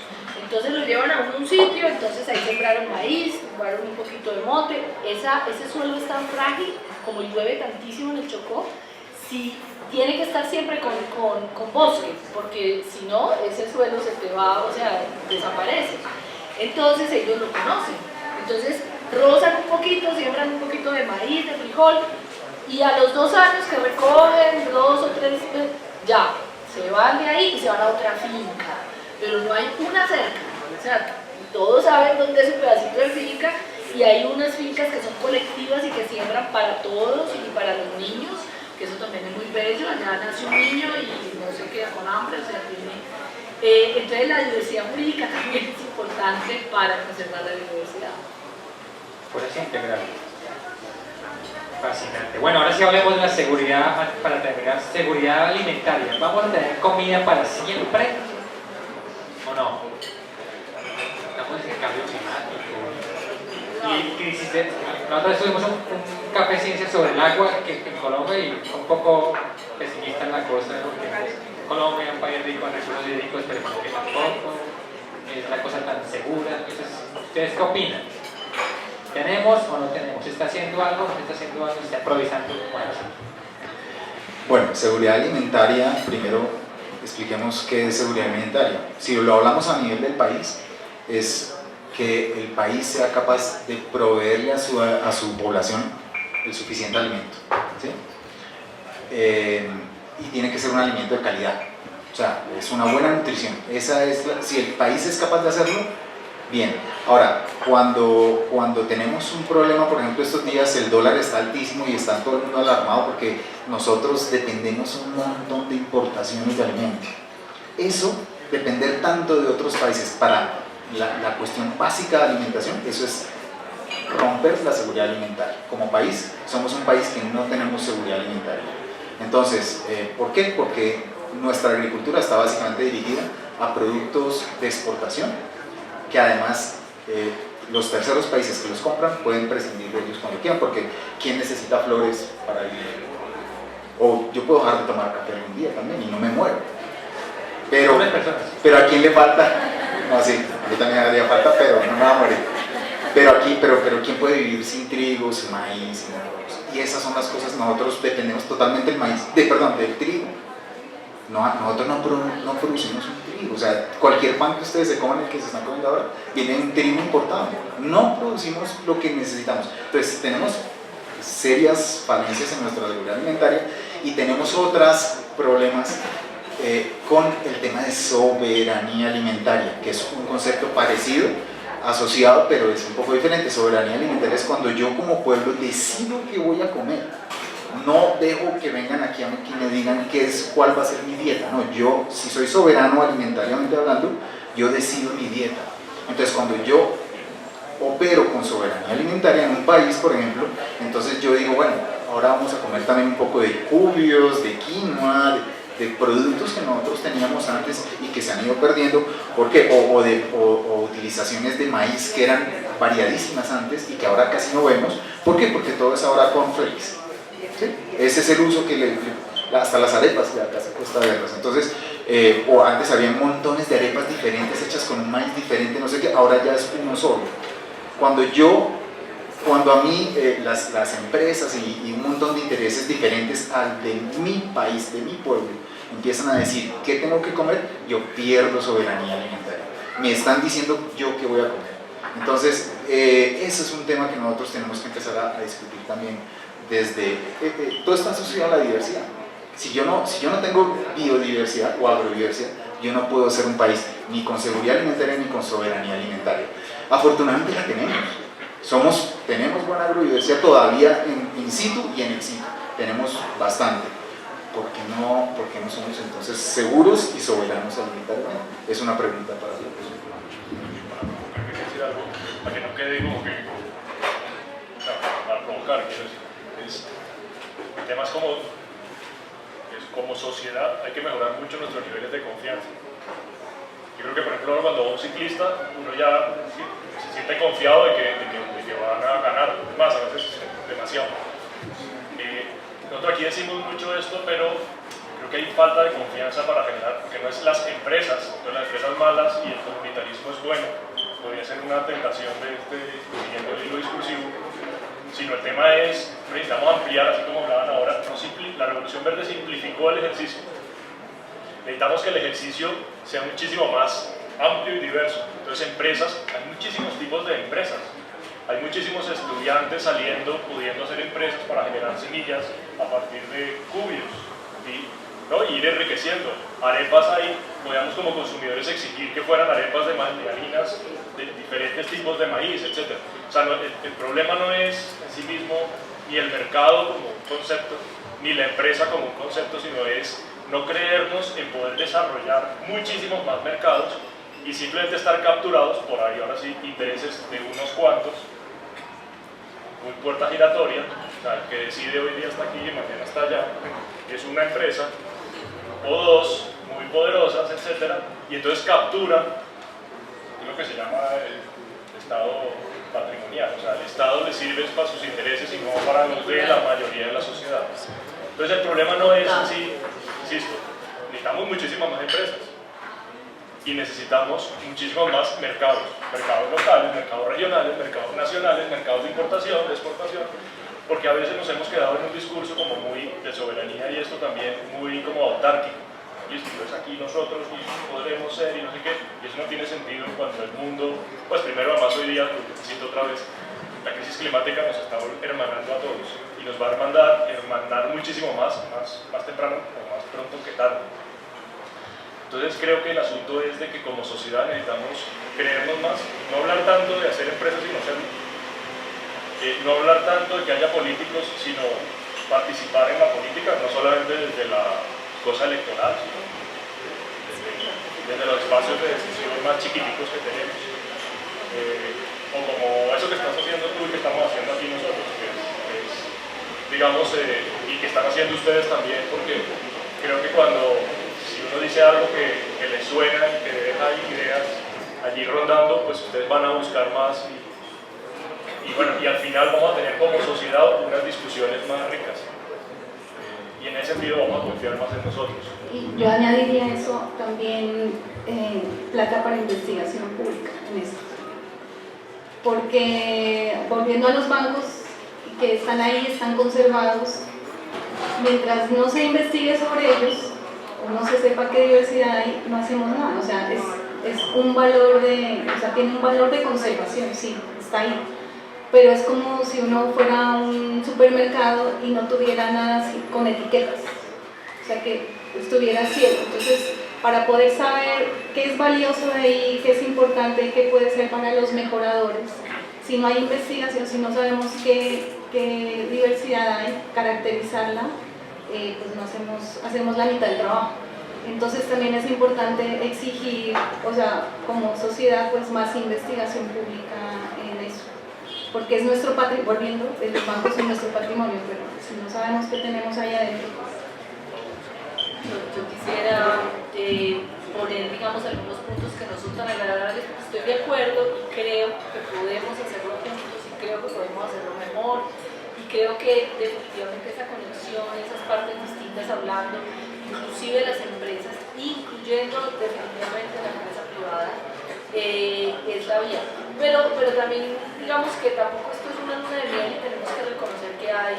Entonces lo llevan a un sitio, entonces ahí sembraron maíz, sembraron un poquito de mote. Ese suelo es tan frágil, como llueve tantísimo en el Chocó, tiene que estar siempre con bosque, porque si no, ese suelo se te va, o sea, desaparece. Entonces ellos lo conocen. Entonces rozan un poquito, siembran un poquito de maíz, de frijol, y a los 2 años que recogen 2 o 3, ya, se van de ahí y se van a otra finca. Pero no hay una cerca, o sea, todos saben dónde es un pedacito de finca y hay unas fincas que son colectivas y que siembran para todos y para los niños, que eso también es muy bello. Allá nace un niño y no se queda con hambre, o sea, entonces la diversidad jurídica también es importante para conservar la biodiversidad. Por eso integral. Fascinante. Bueno, ahora sí hablemos de la seguridad, para terminar, seguridad alimentaria. ¿Vamos a tener comida para siempre o no? ¿no? Es el cambio climático y crisis de... Nosotros tuvimos un café ciencia sobre el agua que en Colombia y un poco pesimista en la cosa, porque pues, Colombia es un país rico en recursos hídricos, pero como que tampoco es la cosa tan segura. Entonces, ¿ustedes qué opinan? ¿Tenemos o no tenemos? ¿Se está haciendo algo? ¿No se está haciendo algo? ¿Se está improvisando? Bueno, seguridad alimentaria, primero expliquemos qué es seguridad alimentaria. Si lo hablamos a nivel del país, es que el país sea capaz de proveerle a su población el suficiente alimento, ¿sí? Y tiene que ser un alimento de calidad, o sea, es una buena nutrición. Si el país es capaz de hacerlo, bien. Ahora, cuando tenemos un problema, por ejemplo, estos días el dólar está altísimo y está todo el mundo alarmado porque nosotros dependemos un montón de importaciones de alimentos. Eso, depender tanto de otros países para la cuestión básica de alimentación, eso es romper la seguridad alimentaria. Como país, somos un país que no tenemos seguridad alimentaria. Entonces, ¿por qué? Porque nuestra agricultura está básicamente dirigida a productos de exportación, que además los terceros países que los compran pueden prescindir de ellos cuando quieran, porque ¿quién necesita flores para vivir? O yo puedo dejar de tomar café algún día también y no me muero. Pero ¿a quién le falta? No, sí, a mí también haría falta, pero no me va a morir. Pero ¿quién puede vivir sin trigo, sin maíz, sin arroz? Y esas son las cosas, nosotros dependemos totalmente del trigo. Nosotros no producimos un trigo, o sea, cualquier pan que ustedes se coman, el que se están comiendo ahora, viene un trigo importado. No producimos lo que necesitamos. Entonces tenemos serias falencias en nuestra seguridad alimentaria y tenemos otros problemas con el tema de soberanía alimentaria, que es un concepto parecido, asociado, pero es un poco diferente. Soberanía alimentaria es cuando yo como pueblo decido qué voy a comer. No dejo que vengan aquí a mí y me digan cuál va a ser mi dieta. No, yo, si soy soberano alimentariamente hablando, yo decido mi dieta. Entonces, cuando yo opero con soberanía alimentaria en un país, por ejemplo, entonces yo digo, bueno, ahora vamos a comer también un poco de cubios, de quinoa, de productos que nosotros teníamos antes y que se han ido perdiendo, ¿por qué? O utilizaciones de maíz que eran variadísimas antes y que ahora casi no vemos. ¿Por qué? Porque todo es ahora cornflakes. ¿Sí? Ese es el uso que hasta las arepas ya casi cuesta verlas. Entonces, o antes había montones de arepas diferentes hechas con un maíz diferente, no sé qué, ahora ya es uno solo. Cuando a mí las empresas y un montón de intereses diferentes al de mi país, de mi pueblo, empiezan a decir qué tengo que comer, yo pierdo soberanía alimentaria. Me están diciendo yo qué voy a comer. Entonces, ese es un tema que nosotros tenemos que empezar a discutir también desde... todo está asociado a la diversidad. Si yo no tengo biodiversidad o agrobiodiversidad, yo no puedo ser un país ni con seguridad alimentaria ni con soberanía alimentaria. Afortunadamente la tenemos. Tenemos buena agrobiodiversidad todavía in situ y en ex situ. Tenemos bastante. ¿Por qué no somos entonces seguros y soberanos alimentariamente? Es una pregunta para la persona. Decir algo para que no quede como que para provocar, quiero decir, temas como sociedad hay que mejorar mucho nuestros niveles de confianza. Yo creo que, por ejemplo, cuando va un ciclista, uno ya se siente confiado de que van a ganar, más a veces demasiado. Nosotros aquí decimos mucho esto, pero creo que hay falta de confianza para generar, porque no es las empresas malas y el comunitarismo es bueno, podría ser una tentación siguiendo el hilo discursivo, sino el tema es, necesitamos ampliar, así como hablaban ahora, la Revolución Verde simplificó el ejercicio. Necesitamos que el ejercicio sea muchísimo más amplio y diverso. Entonces, hay muchísimos tipos de empresas. Hay muchísimos estudiantes saliendo, pudiendo hacer empresas para generar semillas a partir de cubios y ir enriqueciendo. Arepas ahí, podíamos como consumidores exigir que fueran arepas de harinas de diferentes tipos de maíz, etc. O sea, el problema no es en sí mismo ni el mercado como un concepto, ni la empresa como un concepto, sino es no creernos en poder desarrollar muchísimos más mercados y simplemente estar capturados por ahí, ahora sí, intereses de unos cuantos, muy puerta giratoria, o sea, el que decide hoy día está aquí y mañana está allá, es una empresa, o dos, muy poderosas, etc. Y entonces captura es lo que se llama el Estado patrimonial, o sea, el Estado le sirve para sus intereses y no para los de la mayoría de la sociedad. Entonces el problema no es así, insisto, necesitamos muchísimas más empresas y necesitamos muchísimos más mercados, mercados locales, mercados regionales, mercados nacionales, mercados de importación, de exportación, porque a veces nos hemos quedado en un discurso como muy de soberanía y esto también muy como autárquico. Listo, pues aquí nosotros podremos ser y no sé qué, y eso no tiene sentido cuando el mundo, pues primero además hoy día, lo cito otra vez, la crisis climática nos está hermanando a todos y nos va a hermanar muchísimo más temprano o más pronto que tarde. Entonces creo que el asunto es de que como sociedad necesitamos creernos más, no hablar tanto de hacer empresas sino hacerlo, no hablar tanto de que haya políticos sino participar en la política, no solamente desde la cosa electoral, sino desde los espacios de decisión más chiquiticos que tenemos, o como eso que estás haciendo tú y que estamos haciendo aquí nosotros, que es digamos, y que están haciendo ustedes también, porque creo que cuando uno dice algo que le suena y que deja ideas allí rondando, pues ustedes van a buscar más y bueno, y al final vamos a tener como sociedad unas discusiones más ricas y en ese sentido vamos a confiar más en nosotros. Y yo añadiría eso también, plata para investigación pública en esto, porque volviendo a los bancos que están ahí, están conservados, mientras no se investigue sobre ellos o no se sepa qué diversidad hay, no hacemos nada. O sea, es un valor tiene un valor de conservación, sí, está ahí. Pero es como si uno fuera a un supermercado y no tuviera nada así, con etiquetas. O sea, que estuviera ciego. Entonces, para poder saber qué es valioso de ahí, qué es importante, qué puede ser para los mejoradores, si no hay investigación, si no sabemos qué diversidad hay, caracterizarla, pues no hacemos la mitad del trabajo. Entonces también es importante exigir, o sea, como sociedad, pues más investigación pública en eso, porque es nuestro patrimonio, volviendo, los bancos son nuestro patrimonio, pero si no sabemos qué tenemos ahí adentro. Yo quisiera poner, digamos, algunos puntos que no son tan agradables, porque estoy de acuerdo y creo que podemos hacerlo juntos y creo que podemos hacerlo mejor. Y creo que definitivamente esa conexión, esas partes distintas hablando, inclusive las empresas, incluyendo definitivamente la empresa privada, es la vía. Pero también digamos que tampoco esto es una luna de miel y tenemos que reconocer que hay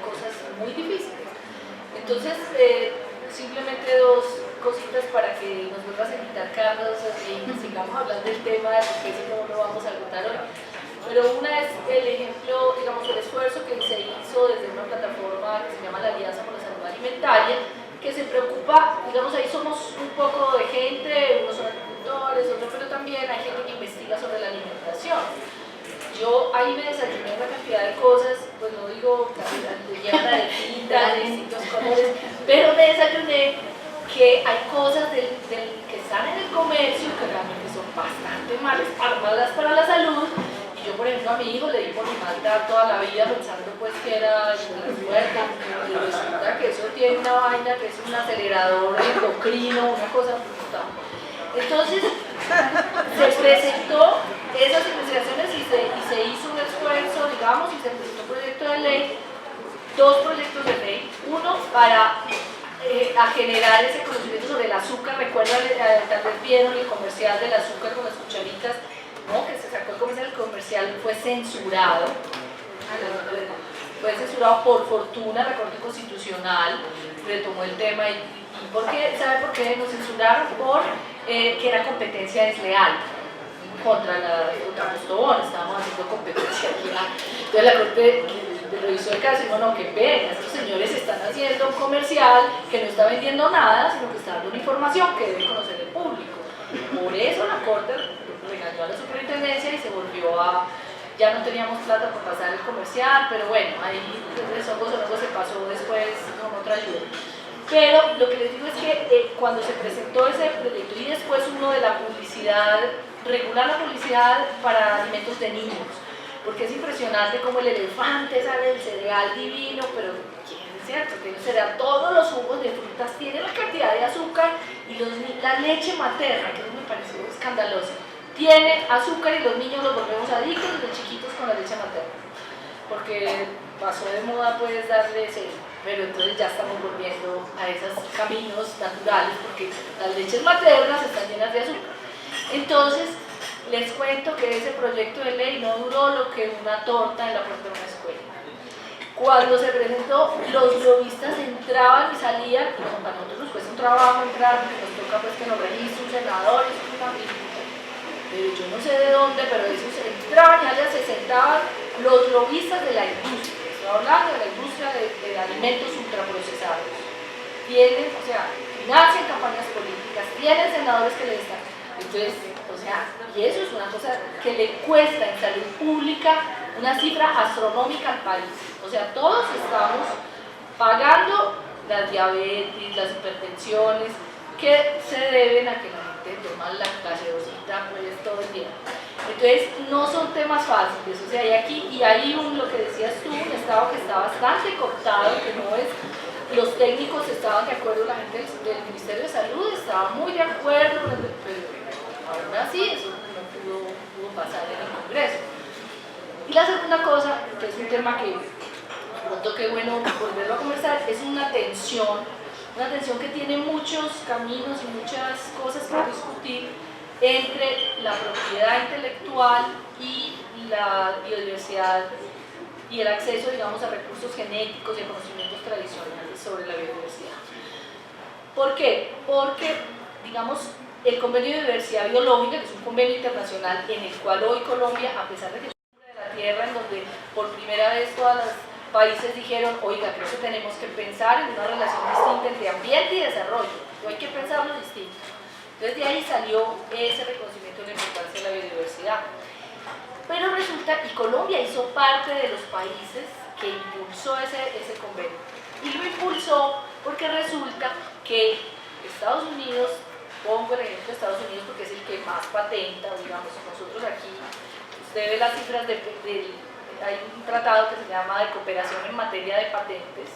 cosas muy difíciles. Entonces, simplemente dos cositas para que nos vuelvas a invitar, Carlos, y sigamos hablando del tema, porque si no lo vamos a agotar hoy. Pero una es el ejemplo, digamos, el esfuerzo que se hizo desde una plataforma que se llama la Alianza por la Salud Alimentaria, que se preocupa, digamos, ahí somos un poco de gente, unos son agricultores, otros, pero también hay gente que investiga sobre la alimentación. Yo ahí me desayuné una cantidad de cosas, pues no digo llena de tintas, de distintos colores, pero me desayuné que hay cosas que están en el comercio que realmente son bastante malas para la salud. Yo, por ejemplo, a mi hijo le di por alimentar toda la vida pensando pues que era la suerte, y resulta que eso tiene una vaina que es un acelerador endocrino, una cosa brutal. Entonces, se presentó esas investigaciones y se hizo un esfuerzo, digamos, y se presentó un proyecto de ley, dos proyectos de ley, uno para a generar ese conocimiento sobre el azúcar. Recuerdan, tal vez vieron el comercial del azúcar con las cucharitas, ¿no? Que se sacó el comercial, fue censurado por fortuna, la Corte Constitucional retomó el tema y ¿sabe por qué nos censuraron? Que era competencia desleal contra Postobón, estábamos haciendo competencia aquí. Entonces la Corte revisó el caso y dijo, no, qué pena, estos señores están haciendo un comercial que no está vendiendo nada, sino que está dando una información que debe conocer el público. Por eso la Corte regañó a la superintendencia y se volvió ya no teníamos plata por pasar el comercial, pero bueno, ahí eso se pasó después con otra ayuda. Pero lo que les digo es que cuando se presentó ese proyecto y después uno de la publicidad, regular la publicidad para alimentos de niños, porque es impresionante como el elefante sale del cereal divino, pero es cierto que el cereal, todos los jugos de frutas tienen la cantidad de azúcar y la leche materna, que eso me pareció escandaloso, tiene azúcar y los niños los volvemos adictos desde chiquitos con la leche materna. Porque pasó de moda, puedes darle cero, pero entonces ya estamos volviendo a esos caminos naturales porque las leches maternas están llenas de azúcar. Entonces, les cuento que ese proyecto de ley no duró lo que una torta en la puerta de una escuela. Cuando se presentó, los lobistas entraban y salían, y a nosotros nos cuesta un trabajo entrar, porque nos toca pues que nos registre un senador, pero yo no sé de dónde, pero esos entraban y allá se sentaban los lobistas de la industria, estoy hablando de la industria de alimentos ultraprocesados. Tienen, o sea, financian campañas políticas, tienen senadores que les están. Entonces, o sea, y eso es una cosa que le cuesta en salud pública una cifra astronómica al país. O sea, todos estamos pagando las diabetes, las hipertensiones, que se deben a que la gente toma la gaseosita pues todo el día. Entonces, no son temas fáciles, o sea, hay aquí, y hay lo que decías tú, un estado que está bastante cortado, que no es, los técnicos estaban de acuerdo, la gente del Ministerio de Salud estaba muy de acuerdo, pero aún así eso no pudo pasar en el Congreso. Y la segunda cosa, que es un tema que pronto que bueno volverlo a conversar, es una tensión que tiene muchos caminos y muchas cosas por discutir entre la propiedad intelectual y la biodiversidad y el acceso, digamos, a recursos genéticos y a conocimientos tradicionales sobre la biodiversidad. ¿Por qué? Porque, digamos, el Convenio de Diversidad Biológica, que es un convenio internacional en el cual hoy Colombia, a pesar de que es de la tierra, en donde por primera vez todos los países dijeron, oiga, creo que tenemos que pensar en una relación distinta entre ambiente y desarrollo, hay que pensarlo distinto. Entonces de ahí salió ese reconocimiento de la importancia de la biodiversidad. Pero resulta, y Colombia hizo parte de los países que impulsó ese convenio. Y lo impulsó porque resulta que Estados Unidos, pongo el ejemplo de Estados Unidos porque es el que más patenta, digamos, nosotros aquí, usted ve las cifras hay un tratado que se llama de cooperación en materia de patentes,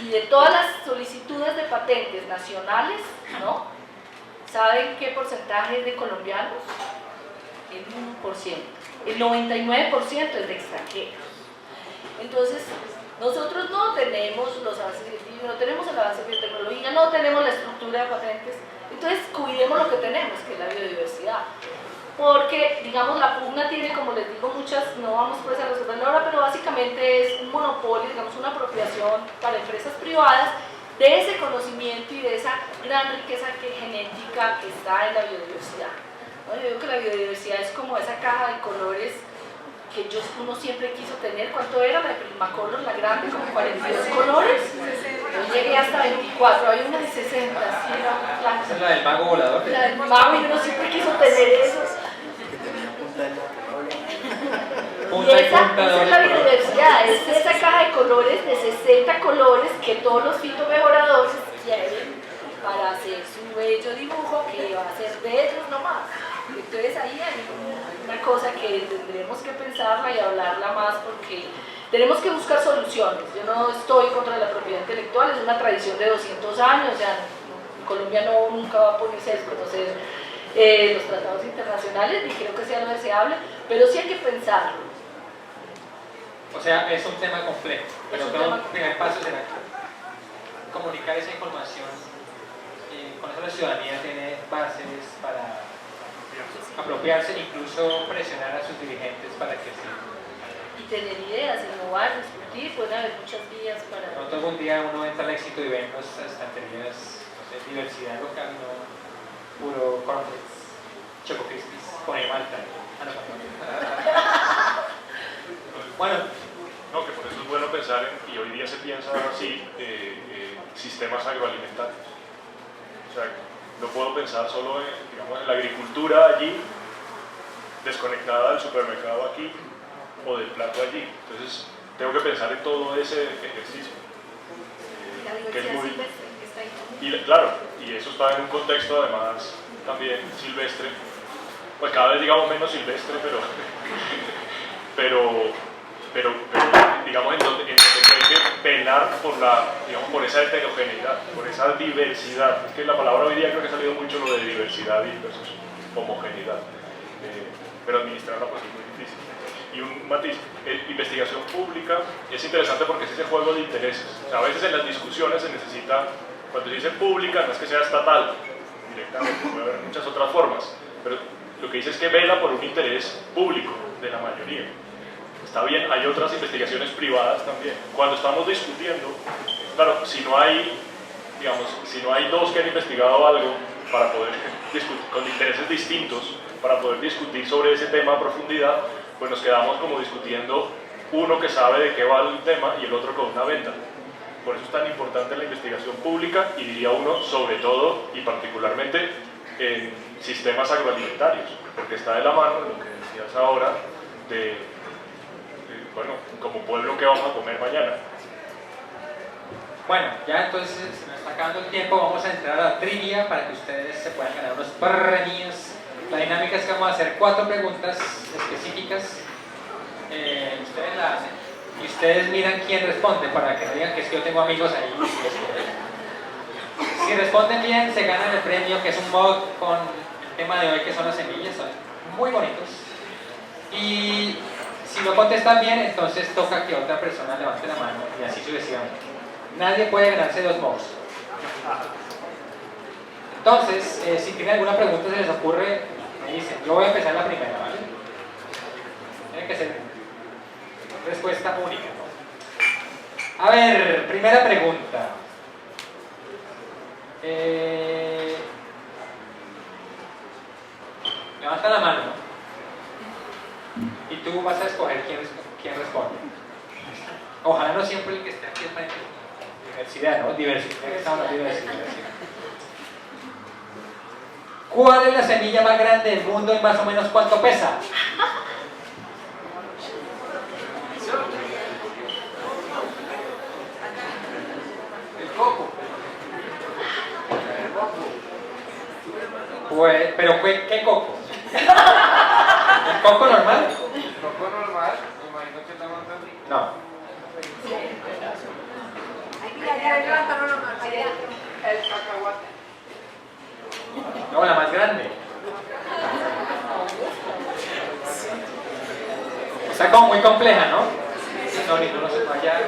y de todas las solicitudes de patentes nacionales, ¿no? ¿Saben qué porcentaje es de colombianos? El 1%. El 99% es de extranjeros. Entonces, nosotros no tenemos los avances científicos, no tenemos el avance de biotecnología, no tenemos la estructura de patentes. Entonces, cuidemos lo que tenemos, que es la biodiversidad. Porque, digamos, la pugna tiene, como les digo, muchas, no vamos pues a resolverlo ahora, pero básicamente es un monopolio, digamos, una apropiación para empresas privadas de ese conocimiento y de esa gran riqueza genética que está en la biodiversidad. ¿No? Yo digo que la biodiversidad es como esa caja de colores que uno siempre quiso tener. ¿Cuánto era la de Primacolor, la grande, como 42 colores? Yo llegué hasta 24, hay una de 60, sí, esa es la del mago volador. La del mago, y uno siempre quiso tener esos. Y esa es la biodiversidad, es esa caja de colores de 60 colores que todos los fitomejoradores quieren para hacer su bello dibujo que va a ser de ellos nomás. Entonces ahí hay una cosa que tendremos que pensarla y hablarla más porque tenemos que buscar soluciones. Yo no estoy contra la propiedad intelectual, es una tradición de 200 años, o sea, Colombia nunca va a ponerse a desconocer los tratados internacionales, ni creo que sea lo deseable, pero sí hay que pensarlo. O sea, es un tema complejo, pero el primer paso será comunicar esa información. Con eso la ciudadanía tiene bases para apropiarse, incluso presionar a sus dirigentes para que sí. Y tener ideas, innovar, discutir, pueden haber muchas vías para... Pronto algún día uno entra al éxito y ve en las estanterías, no sé, diversidad local, no puro cornflakes, Choco Crispies, pone Malta. Bueno. No, que por eso es bueno pensar en, y hoy día se piensa así, sistemas agroalimentarios. O sea, no puedo pensar solo en, digamos, en la agricultura allí, desconectada del supermercado aquí, o del plato allí. Entonces, tengo que pensar en todo ese ejercicio. Que es muy, y claro, y eso está en un contexto además también silvestre, pues cada vez digamos menos silvestre, pero digamos en donde hay que pelar por por esa heterogeneidad, por esa diversidad. Es que la palabra hoy día creo que ha salido mucho lo de diversidad y versus homogeneidad. Pero administrarla pues es muy difícil. Y un matiz, investigación pública es interesante porque es ese juego de intereses. O sea, a veces en las discusiones se necesita, cuando se dice pública, no es que sea estatal directamente, puede haber muchas otras formas, pero lo que dice es que vela por un interés público de la mayoría. Está bien, hay otras investigaciones privadas también. Cuando estamos discutiendo, claro, si no hay, digamos, si no hay dos que han investigado algo para poder discutir con intereses distintos, para poder discutir sobre ese tema a profundidad, pues nos quedamos como discutiendo uno que sabe de qué va el tema y el otro con una venta. Por eso es tan importante la investigación pública y diría uno, sobre todo y particularmente en sistemas agroalimentarios, porque está de la mano de lo que decías ahora, bueno, como pueblo que vamos a comer mañana. Bueno, ya entonces se nos está acabando el tiempo, vamos a entrar a la trivia para que ustedes se puedan ganar unos premios. La dinámica es que vamos a hacer 4 preguntas específicas, ustedes la hacen y ustedes miran quién responde para que no digan que es que yo tengo amigos ahí. Si responden bien se ganan el premio, que es un mod con el tema de hoy, que son las semillas, son muy bonitos. Y si no contestan bien, entonces toca que otra persona levante la mano y así sucesivamente. Nadie puede ganarse 2 mods. Entonces, si tienen alguna pregunta, se les ocurre, me dicen. Yo voy a empezar la primera, ¿vale? Tiene que ser respuesta única, ¿no? A ver, primera pregunta. Levanta la mano, ¿no? Y tú vas a escoger quién responde. Ojalá no siempre el que esté aquí es frente. Diversidad, ¿no? Diversidad. Estamos hablando de diversidad. ¿Cuál es la semilla más grande del mundo y más o menos cuánto pesa? El coco. Pues, ¿pero qué coco? ¿El coco normal? El coco normal, me imagino que está más grande. No. El cacahuate. No, la más grande. Está como muy compleja, ¿no? No, ni no se vaya.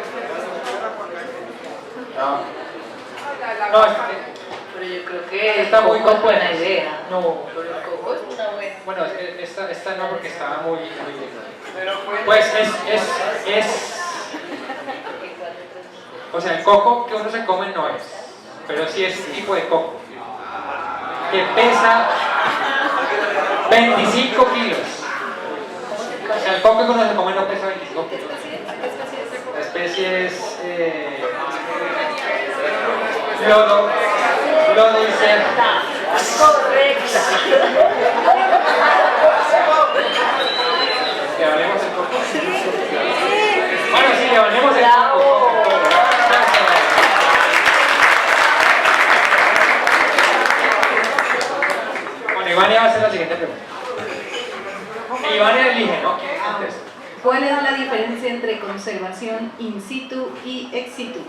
No. No, Pero yo creo que está muy coco es buena compleja. idea. No, pero el coco es una buena. Bueno, esta no, porque estaba muy Pero pues o sea, el coco que uno se come no es, pero sí es un tipo de coco que pesa 25 kilos. O sea, el coco que uno se come no pesa 25 kilos. La especie es lodo incerta. Correcto. ¿Le valemos el coco? Bueno, sí, le valemos el Bravo. coco. Bueno, Ivania va a hacer la siguiente pregunta. Ivania elige, ¿no? ¿Quién contesta? ¿Cuál es la diferencia entre conservación in situ y ex situ?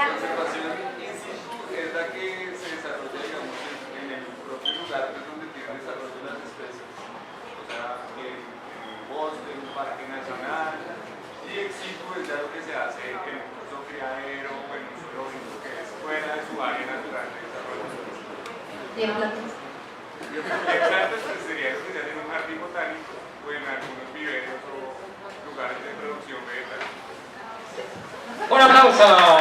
conservación in situ es la que se desarrolla, digamos, en el propio lugar donde tiene desarrollo las especies. O sea, en un bosque, en un parque nacional. Y ex situ es ya lo que se hace en un curso criadero o en un zoológico, que es fuera de su área natural de desarrollo. ¿Y en plantas? En plantas pues sería lo que se hace en un jardín botánico o en algunos viveros o lugares de producción vegetal. ¡Un aplauso!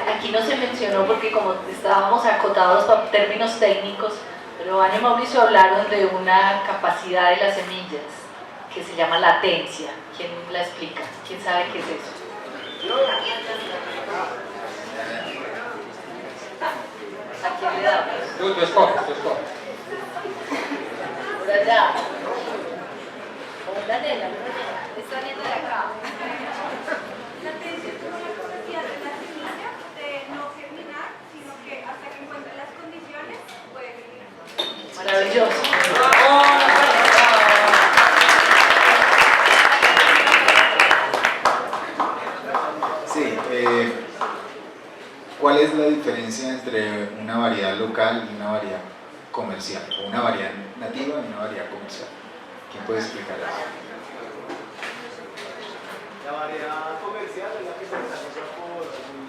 Aquí no se mencionó porque como estábamos acotados para términos técnicos, pero Ana y Mauricio hablaron de una capacidad de las semillas que se llama latencia. ¿Quién la explica? ¿Quién sabe qué es eso? ¿A quién le damos? Tú escoges. Por allá. Hola, nena. Está viendo de acá. La atención es una capacidad de la semilla de no germinar, sino que hasta que encuentre las condiciones puede germinar. Maravilloso. ¿cuál es la diferencia entre una variedad local y una variedad comercial? O una variedad nativa y una variedad comercial. ¿Quién puede explicar eso? La variedad comercial es la que se desarrolla por una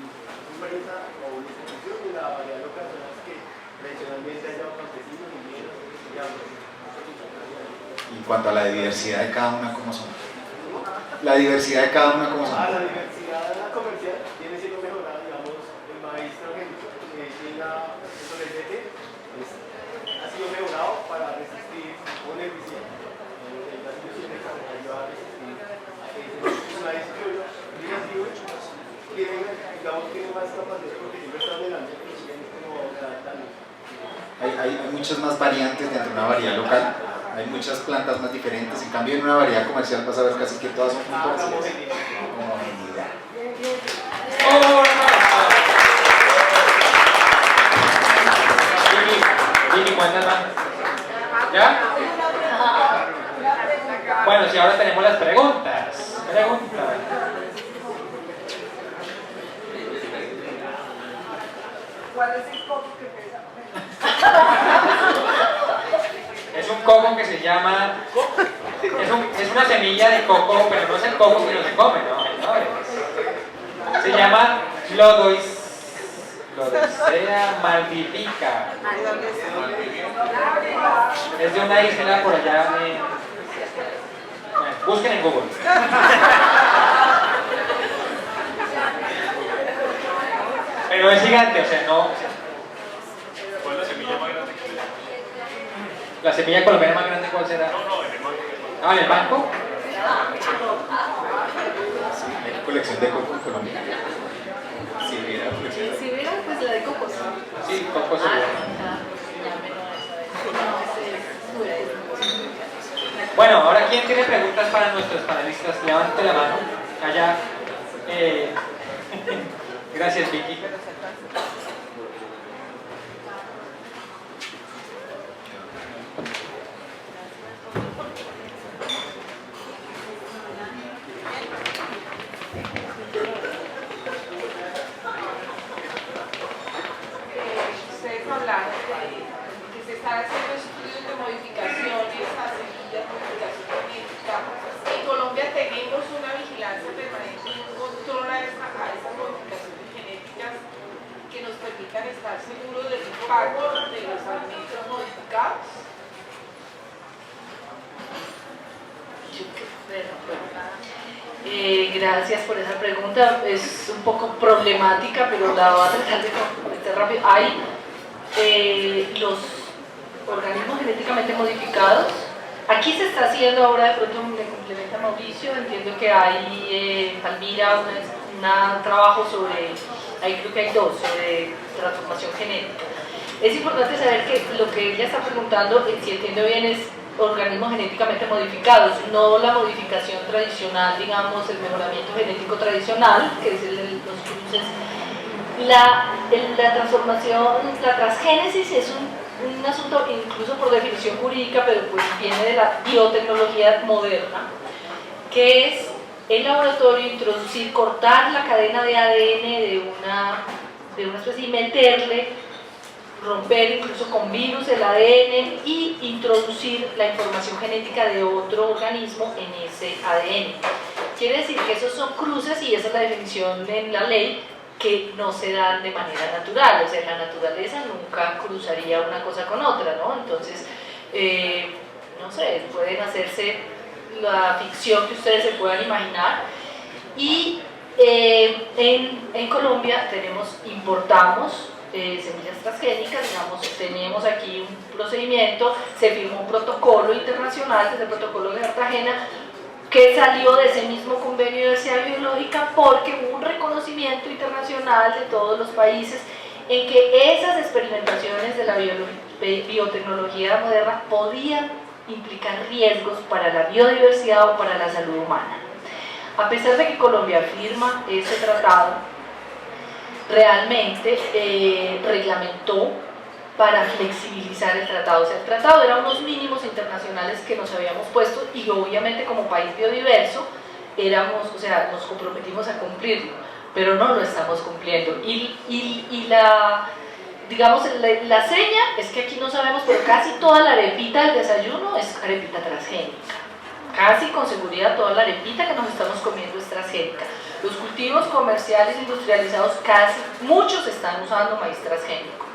empresa o una institución, y la variedad local son las que tradicionalmente hay campesinos y mineros y árboles. Y en cuanto a la diversidad de cada una, ¿cómo son? La diversidad de cada una, ¿cómo son? La diversidad comercial viene siendo mejorada, digamos, el maíz transgénico, que tiene el sobrevete, ha sido mejorado para resistir un herbicida. El ácido cítrico ayuda a resistir un maíz criollo, digestivo, digamos, tiene más capacidad porque siempre está adelante, tiene como adaptable. Hay muchas más variantes dentro de una variedad local, hay muchas plantas más diferentes, en cambio en una variedad comercial vas a ver casi que todas son muy parecidas. Homogeneidad. Jimmy, ¿cuántas van? ¿Ya? Bueno, si ahora tenemos las preguntas. ¿Cuál es el coco que pesa? Es un coco que se llama... Es una semilla de coco, pero no es el coco que no se come, ¿no? Se llama Lodoicea malvivica. Es de una isla por allá en... Bueno, busquen en Google. Pero es gigante, o sea, no... ¿Cuál es la semilla más grande que tenemos? ¿La semilla colombiana más grande cuál será? No, en el banco. Ah, ¿en el banco? Hay colección de coco en Colombia. Sí, mira, colección de Si vieran, pues la de cocos. Sí, coco Ah, seguro. ya me lo Bueno, ahora ¿quién tiene preguntas para nuestros panelistas? Levante la mano. Allá. Gracias, Vicky. Ustedes hablaron de que se están haciendo estudios de modificaciones a semillas, modificación genética. En Colombia tenemos una vigilancia permanente y un control a esas modificaciones genéticas que nos permitan estar seguros del impacto de los alimentos modificados. Gracias por esa pregunta. Es un poco problemática, pero la voy a tratar de contestar rápido. Hay los organismos genéticamente modificados. Aquí se está haciendo ahora, de pronto me complementa Mauricio, entiendo que hay, Palmira, un trabajo sobre, ahí creo que hay dos, sobre transformación genética. Es importante saber que lo que ella está preguntando, si entiendo bien, es organismos genéticamente modificados, no la modificación tradicional, digamos, el mejoramiento genético tradicional, que es los cruces. La transformación, la transgénesis es un asunto incluso por definición jurídica, pero pues viene de la biotecnología moderna, que es el laboratorio introducir, cortar la cadena de ADN de una especie y meterle, romper incluso con virus el ADN y introducir la información genética de otro organismo en ese ADN. Quiere decir que esos son cruces, y esa es la definición en la ley, que no se dan de manera natural, o sea, en la naturaleza nunca cruzaría una cosa con otra, ¿no? Entonces, no sé, pueden hacerse la ficción que ustedes se puedan imaginar. Y en Colombia importamos semillas transgénicas, digamos, tenemos aquí un procedimiento, se firmó un protocolo internacional, que es el protocolo de Cartagena, que salió de ese mismo convenio de diversidad biológica porque hubo un reconocimiento internacional de todos los países en que esas experimentaciones de la biotecnología moderna podían implicar riesgos para la biodiversidad o para la salud humana. A pesar de que Colombia firma ese tratado, realmente reglamentó para flexibilizar el tratado. O sea, el tratado era unos mínimos internacionales que nos habíamos puesto y obviamente como país biodiverso nos comprometimos a cumplirlo. pero no lo estamos cumpliendo. Y la, digamos, la seña es que aquí no sabemos, pero casi toda la arepita del desayuno es arepita transgénica. Casi con seguridad toda la arepita que nos estamos comiendo es transgénica. Los cultivos comerciales industrializados, casi muchos están usando maíz transgénico.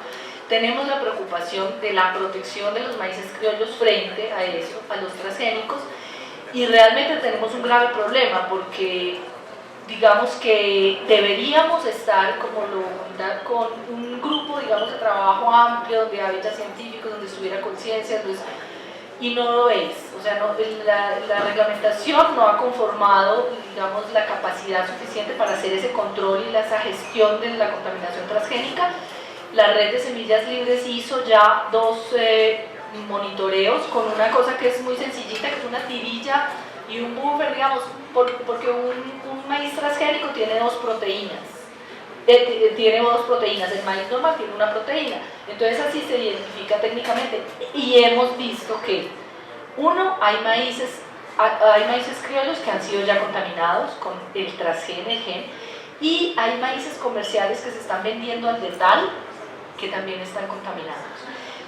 Tenemos la preocupación de la protección de los maíces criollos frente a eso, a los transgénicos, y realmente tenemos un grave problema porque digamos que deberíamos estar, como lo comentaba, con un grupo, digamos, de trabajo amplio, donde había científicos, donde estuviera conciencia, y no lo es. O sea, no, la reglamentación no ha conformado, digamos, la capacidad suficiente para hacer ese control y esa gestión de la contaminación transgénica. La red de semillas libres hizo ya 2 monitoreos con una cosa que es muy sencillita, que es una tirilla y un buffer, digamos, porque un maíz transgénico tiene 2 proteínas. Tiene 2 proteínas, el maíz normal tiene una proteína, entonces así se identifica técnicamente, y hemos visto que hay maíces criollos que han sido ya contaminados con el transgen, el gen, y hay maíces comerciales que se están vendiendo al detal que también están contaminados.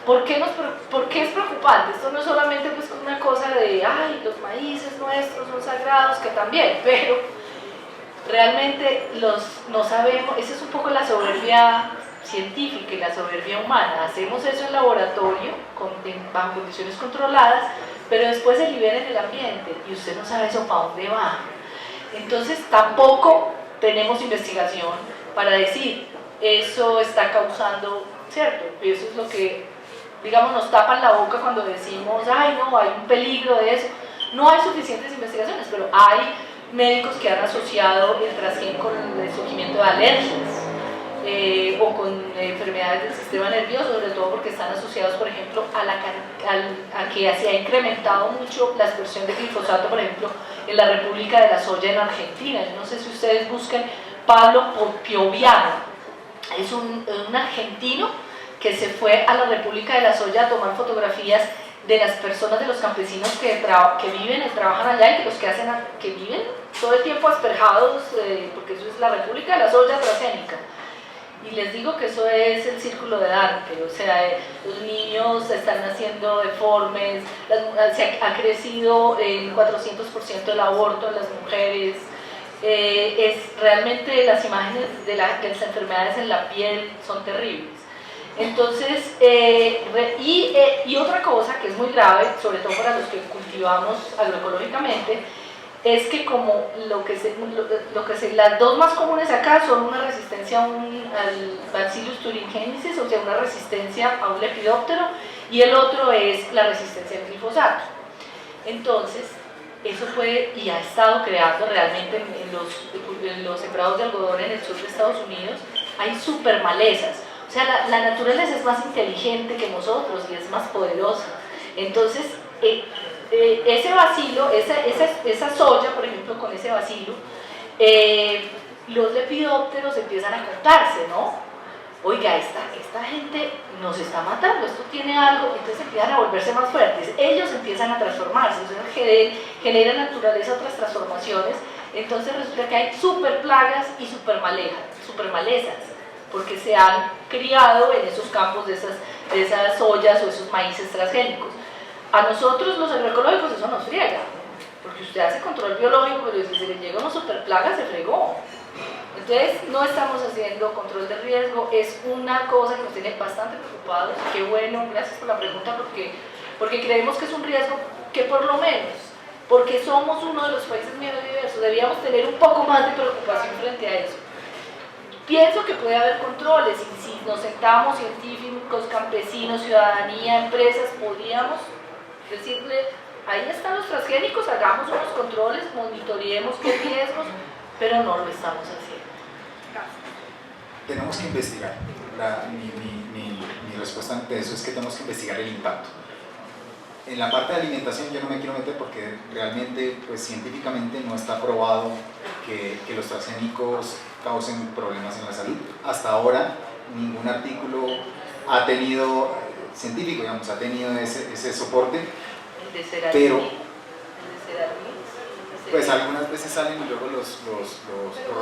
¿Por qué es preocupante? Esto no es solamente pues una cosa de ay, los maíces nuestros son sagrados, que también, pero realmente no sabemos. Esa es un poco la soberbia científica y la soberbia humana. Hacemos eso en laboratorio, bajo condiciones controladas, pero después se libera en el ambiente y usted no sabe eso para dónde va. Entonces tampoco tenemos investigación para decir eso está causando, ¿cierto? Y eso es lo que, digamos, nos tapan la boca cuando decimos ay no, hay un peligro de eso. No hay suficientes investigaciones, pero hay médicos que han asociado el transgen con el surgimiento de alergias o con enfermedades del sistema nervioso, sobre todo porque están asociados, por ejemplo, a que se ha incrementado mucho la aspersión de glifosato, por ejemplo, en la República de la Soya en Argentina. Yo no sé si ustedes buscan Pablo Pioviano, es un argentino que se fue a la República de la Soya a tomar fotografías de las personas, de los campesinos que viven y trabajan allá, y que viven todo el tiempo asperjados, porque eso es la República de la Soya transgénica. Y les digo que eso es el círculo de Dante, o sea, los niños están naciendo deformes, se ha crecido en 400% el aborto en las mujeres. Realmente las imágenes de las enfermedades en la piel son terribles. Entonces, y otra cosa que es muy grave, sobre todo para los que cultivamos agroecológicamente, es que como las 2 más comunes acá son una resistencia al Bacillus thuringiensis, o sea, una resistencia a un lepidóptero, y el otro es la resistencia al glifosato. Entonces, eso puede y ha estado creando realmente en los sembrados de algodón en el sur de Estados Unidos, hay super malezas. O sea, la naturaleza es más inteligente que nosotros y es más poderosa. Entonces, ese bacilo, esa soya, por ejemplo, con ese bacilo, los lepidópteros empiezan a contarse, ¿no? Oiga, esta gente nos está matando, esto tiene algo, entonces empiezan a volverse más fuertes, ellos empiezan a transformarse, entonces genera naturaleza otras transformaciones, entonces resulta que hay super plagas y super malezas, porque se han criado en esos campos de esas soyas o esos maíces transgénicos. A nosotros los agroecológicos eso nos friega, porque usted hace control biológico, pero si se le llega una superplaga se fregó. Entonces no estamos haciendo control de riesgo, es una cosa que nos tiene bastante preocupados. Qué bueno, gracias por la pregunta, porque creemos que es un riesgo que por lo menos, porque somos uno de los países biodiversos, debíamos tener un poco más de preocupación frente a eso. Pienso que puede haber controles, y si nos sentamos científicos, campesinos, ciudadanía, empresas, podríamos decirle, ahí están los transgénicos, hagamos unos controles, monitoreemos qué riesgos, pero no lo estamos haciendo. Tenemos que investigar. Mi respuesta ante eso es que tenemos que investigar el impacto. En la parte de alimentación yo no me quiero meter porque realmente, pues, científicamente no está probado que los transgénicos causen problemas en la salud. Hasta ahora ningún artículo ha tenido, científico, digamos, ha tenido ese soporte, pero Pues algunas veces salen y luego los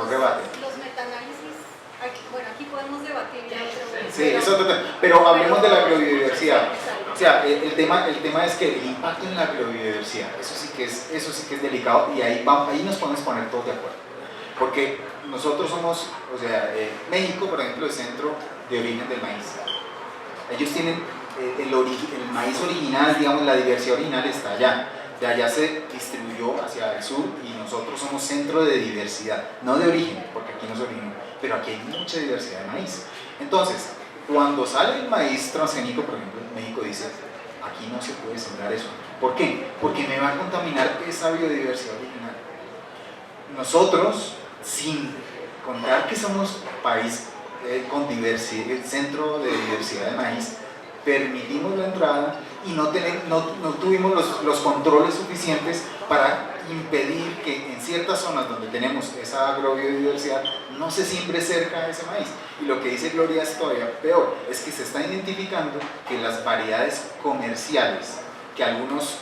rebaten. Los metaanálisis, aquí podemos debatir ya, pero... Sí, eso pero hablemos de la agrobiodiversidad. O sea, el tema es que el impacto en la agrobiodiversidad, eso sí que es delicado, y ahí nos podemos poner todos de acuerdo. Porque nosotros somos, o sea, México, por ejemplo, el centro de origen del maíz. Ellos tienen el maíz original, digamos, la diversidad original está allá. De allá se distribuyó hacia el sur y nosotros somos centro de diversidad, no de origen, porque aquí no se originó, pero aquí hay mucha diversidad de maíz. Entonces, cuando sale el maíz transgénico, por ejemplo, México dice, aquí no se puede sembrar eso. ¿Por qué? Porque me va a contaminar esa biodiversidad original. Nosotros, sin contar que somos país con diversidad, centro de diversidad de maíz, permitimos la entrada y no tuvimos los controles suficientes para impedir que en ciertas zonas donde tenemos esa agrobiodiversidad no se siembre cerca de ese maíz. Y lo que dice Gloria es todavía peor, es que se está identificando que las variedades comerciales que algunos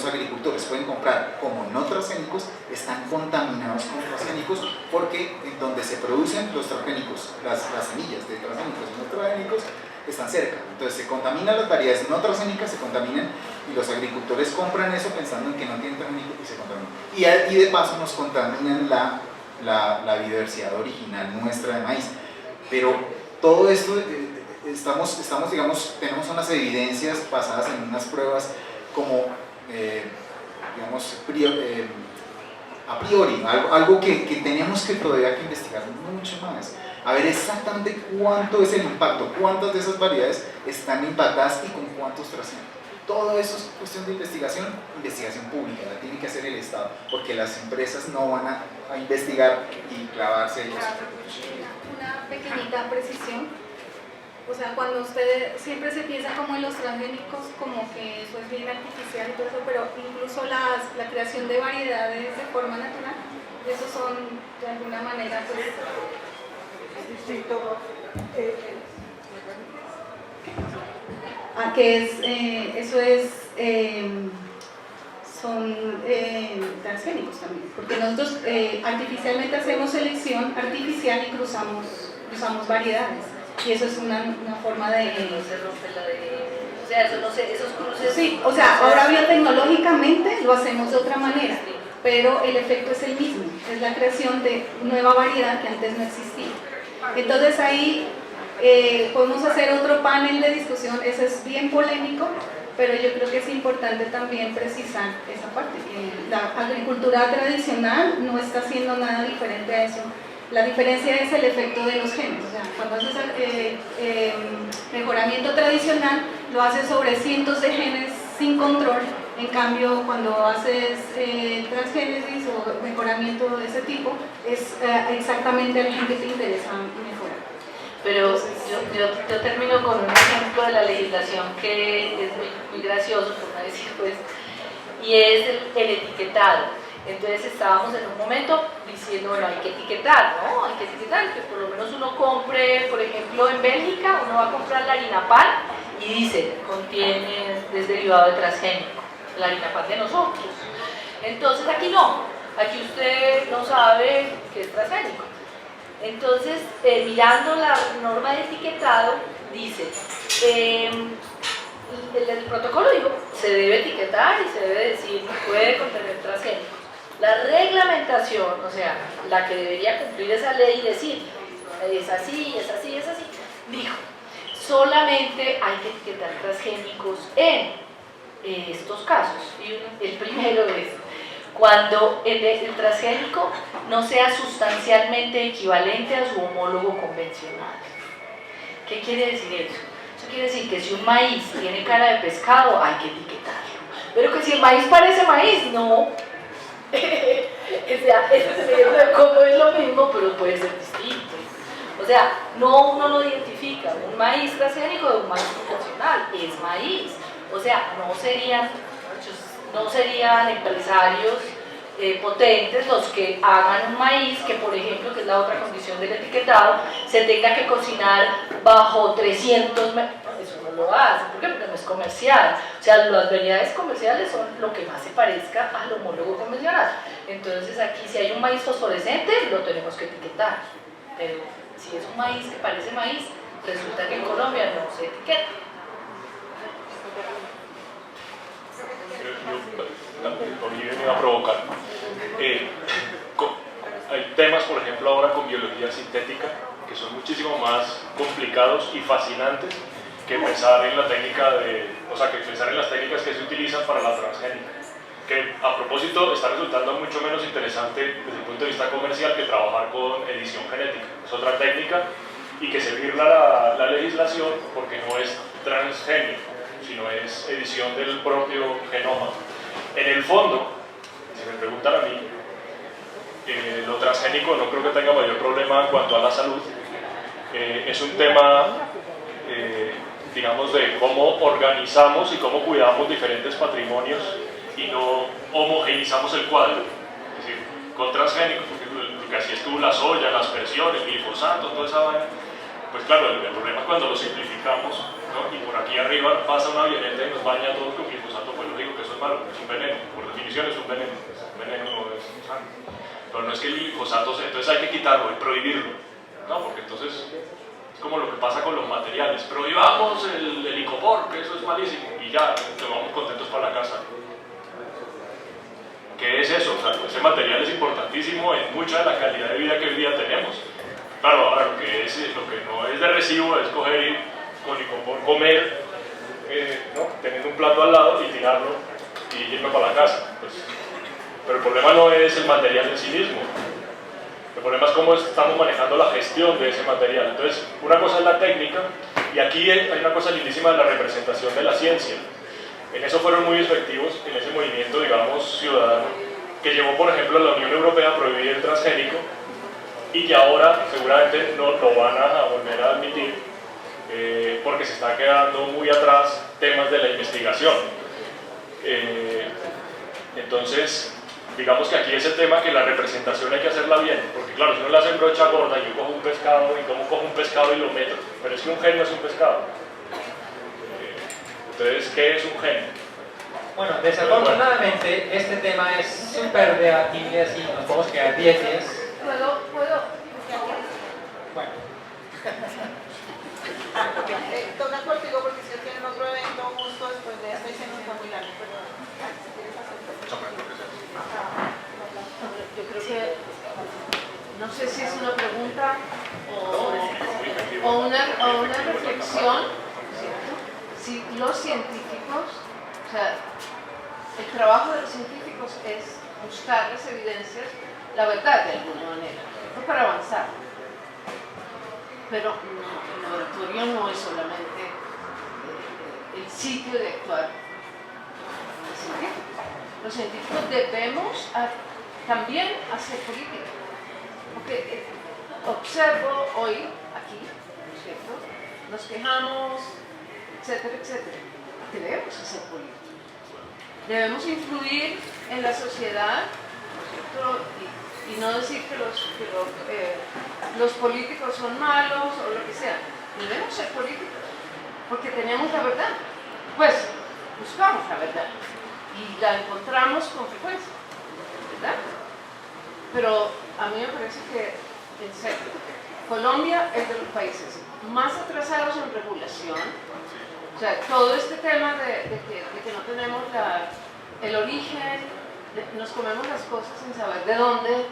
agricultores pueden comprar como no transgénicos están contaminados con transgénicos, porque en donde se producen los transgénicos, las semillas de transgénicos y no transgénicos están cerca, entonces se contaminan las variedades no transgénicas, se contaminan, y los agricultores compran eso pensando en que no tienen transgénicos y se contaminan, y de paso nos contaminan la diversidad original nuestra de maíz. Pero todo esto digamos, tenemos unas evidencias basadas en unas pruebas como a priori, algo que tenemos que todavía que investigar mucho más, a ver exactamente cuánto es el impacto, cuántas de esas variedades están impactadas y con cuántos transgénicos. Todo eso es cuestión de investigación pública, la tiene que hacer el Estado, porque las empresas no van a investigar y clavarse ellos. Una pequeñita precisión. O sea, cuando usted siempre se piensa como en los transgénicos, como que eso es bien artificial y todo eso, pero incluso la creación de variedades de forma natural, esos son de alguna manera pues, distinto. Son transgénicos también, porque nosotros artificialmente hacemos selección artificial y cruzamos variedades. Y eso es una forma de... No se rompe la de... O sea, eso no sé, esos cruces... Sí, o sea, ahora biotecnológicamente lo hacemos de otra manera, pero el efecto es el mismo, es la creación de nueva variedad que antes no existía. Entonces ahí podemos hacer otro panel de discusión, eso es bien polémico, pero yo creo que es importante también precisar esa parte, que la agricultura tradicional no está haciendo nada diferente a eso. La diferencia es el efecto de los genes, o sea, cuando haces mejoramiento tradicional lo haces sobre cientos de genes sin control, en cambio cuando haces transgénesis o mejoramiento de ese tipo es exactamente el gen que te interesa mejorar. Pero yo termino con un ejemplo de la legislación que es muy gracioso, por no decir pues, y es el etiquetado. Entonces estábamos en un momento diciendo, bueno, hay que etiquetar, ¿no? Hay que etiquetar, que por lo menos uno compre, por ejemplo, en Bélgica, uno va a comprar la harina pan y dice, es derivado de transgénico, la harina pan de nosotros. Entonces aquí no, aquí usted no sabe que es transgénico. Entonces, mirando la norma de etiquetado, dice, el protocolo dijo, se debe etiquetar y se debe decir, puede contener transgénicos. La reglamentación, o sea, la que debería cumplir esa ley y decir, es así, es así, es así, dijo, solamente hay que etiquetar transgénicos en estos casos. Y el primero es cuando el transgénico no sea sustancialmente equivalente a su homólogo convencional. ¿Qué quiere decir eso? Eso quiere decir que si un maíz tiene cara de pescado, hay que etiquetarlo. Pero que si el maíz parece maíz, no. O sea, ese ejemplo de cómo es lo mismo, pero puede ser distinto. O sea, uno no identifica un maíz transgénico de un maíz convencional, es maíz. O sea, no serían empresarios potentes los que hagan un maíz que, por ejemplo, que es la otra condición del etiquetado, se tenga que cocinar bajo 300 metros. Eso no lo hace. ¿Por qué? Porque no es comercial. O sea, las variedades comerciales son lo que más se parezca al homólogo convencional. Entonces aquí si hay un maíz fosforescente, lo tenemos que etiquetar. Pero si es un maíz que parece maíz, resulta que en Colombia no se etiqueta. Olivier me iba a provocar. Hay temas, por ejemplo, ahora con biología sintética, que son muchísimo más complicados y fascinantes que pensar en la técnica que pensar en las técnicas que se utilizan para la transgénica. Que a propósito está resultando mucho menos interesante desde el punto de vista comercial que trabajar con edición genética. Es otra técnica y que se virla la legislación porque no es transgénico, sino es edición del propio genoma. En el fondo, si me preguntan a mí, lo transgénico no creo que tenga mayor problema en cuanto a la salud. Es un tema, digamos, de cómo organizamos y cómo cuidamos diferentes patrimonios y no homogeneizamos el cuadro. Es decir, con transgénicos, porque así estuvo la soya, la aspersión, el glifosato, toda esa vaina. Pues claro, el problema es cuando lo simplificamos, ¿no? Y por aquí arriba pasa una avioneta y nos baña a todos con glifosato, pues lógico que eso es malo, es un veneno, por definición es un veneno no es sano. Pero no es que el glifosato entonces hay que quitarlo y prohibirlo, ¿no? Porque entonces es como lo que pasa con los materiales, prohibamos el icopor, que eso es malísimo, y ya, nos vamos contentos para la casa. ¿Qué es eso? O sea, ese material es importantísimo en mucha de la calidad de vida que hoy día tenemos. Claro, ahora lo que no es de recibo es coger y con icopor comer, ¿no? Teniendo un plato al lado y tirarlo y irme para la casa. Pues, pero el problema no es el material en sí mismo. El problema es cómo estamos manejando la gestión de ese material. Entonces, una cosa es la técnica, y aquí hay una cosa lindísima de la representación de la ciencia. En eso fueron muy efectivos, en ese movimiento, digamos, ciudadano, que llevó, por ejemplo, a la Unión Europea a prohibir el transgénico, y que ahora seguramente no lo van a volver a admitir, porque se está quedando muy atrás temas de la investigación. Entonces, digamos que aquí es el tema que la representación hay que hacerla bien, porque claro, si no le hacen brocha gorda, yo cojo un pescado y como cojo un pescado y lo meto, pero es que un gen no es un pescado. Entonces, ¿qué es un gen? Bueno, desafortunadamente este tema es súper debatible, así nos podemos quedar 10 días. ¿Puedo? Bueno. Toca contigo porque si tienen otro evento justo después de esta y se nos está muy largo, pero si quieres hacer. Yo creo que, no sé si es una pregunta o una reflexión, ¿cierto? Si los científicos, o sea, el trabajo de los científicos es buscar las evidencias, la verdad de alguna manera, no para avanzar. Pero el laboratorio no es solamente el sitio de actuar los científicos. Los científicos debemos también hacer política. Porque observo hoy aquí, ¿no es cierto? Nos quejamos, etcétera, etcétera. Debemos hacer política. Debemos influir en la sociedad, ¿no es cierto? Y no decir que los políticos son malos o lo que sea. Debemos ser políticos, porque tenemos la verdad. Pues buscamos la verdad y la encontramos con frecuencia, ¿verdad? Pero a mí me parece que, en serio, Colombia es de los países más atrasados en regulación. O sea, todo este tema de que no tenemos el origen, nos comemos las cosas sin saber de dónde,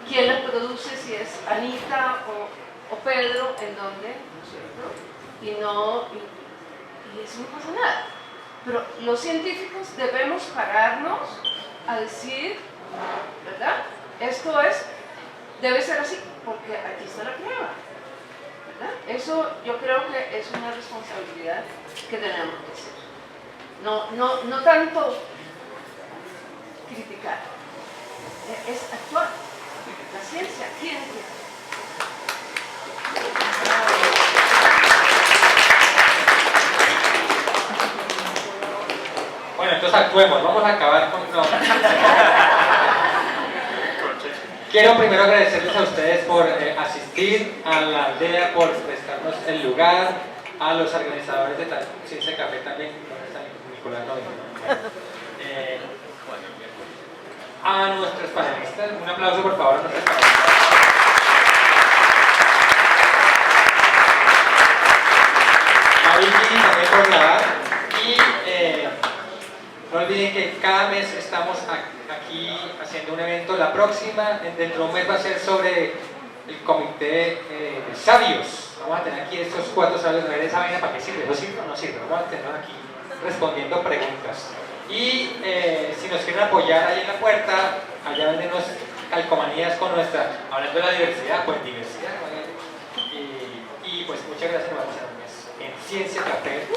quién las produce, si es Anita o Pedro, en dónde, ¿no es cierto? Y eso no pasa nada. Pero los científicos debemos pararnos a decir, ¿verdad? Esto debe ser así, porque aquí está la prueba, ¿verdad? Eso yo creo que es una responsabilidad que tenemos que hacer. No tanto criticar, es actuar. La ciencia tiene que actuar. Bueno, entonces actuemos, vamos a acabar con... No. Quiero primero agradecerles a ustedes por asistir a la aldea, por prestarnos el lugar, a los organizadores de tal Ciencia Café también, ¿dónde está Nicolás? No, a nuestros panelistas, un aplauso por favor a nuestros panelistas. A Vicky también por grabar y no olviden que cada mes estamos aquí haciendo un evento. La próxima, dentro de un mes, va a ser sobre el comité de sabios. Vamos a tener aquí estos 4 sabios. A ver esa vaina para qué sirve, ¿no sirve o no sirve? Vamos a tenerlos aquí respondiendo preguntas. Y si nos quieren apoyar ahí en la puerta, allá venden unas calcomanías con nuestra, hablando de la diversidad, pues diversidad. Y pues muchas gracias, nos vemos en un mes en Ciencia Café.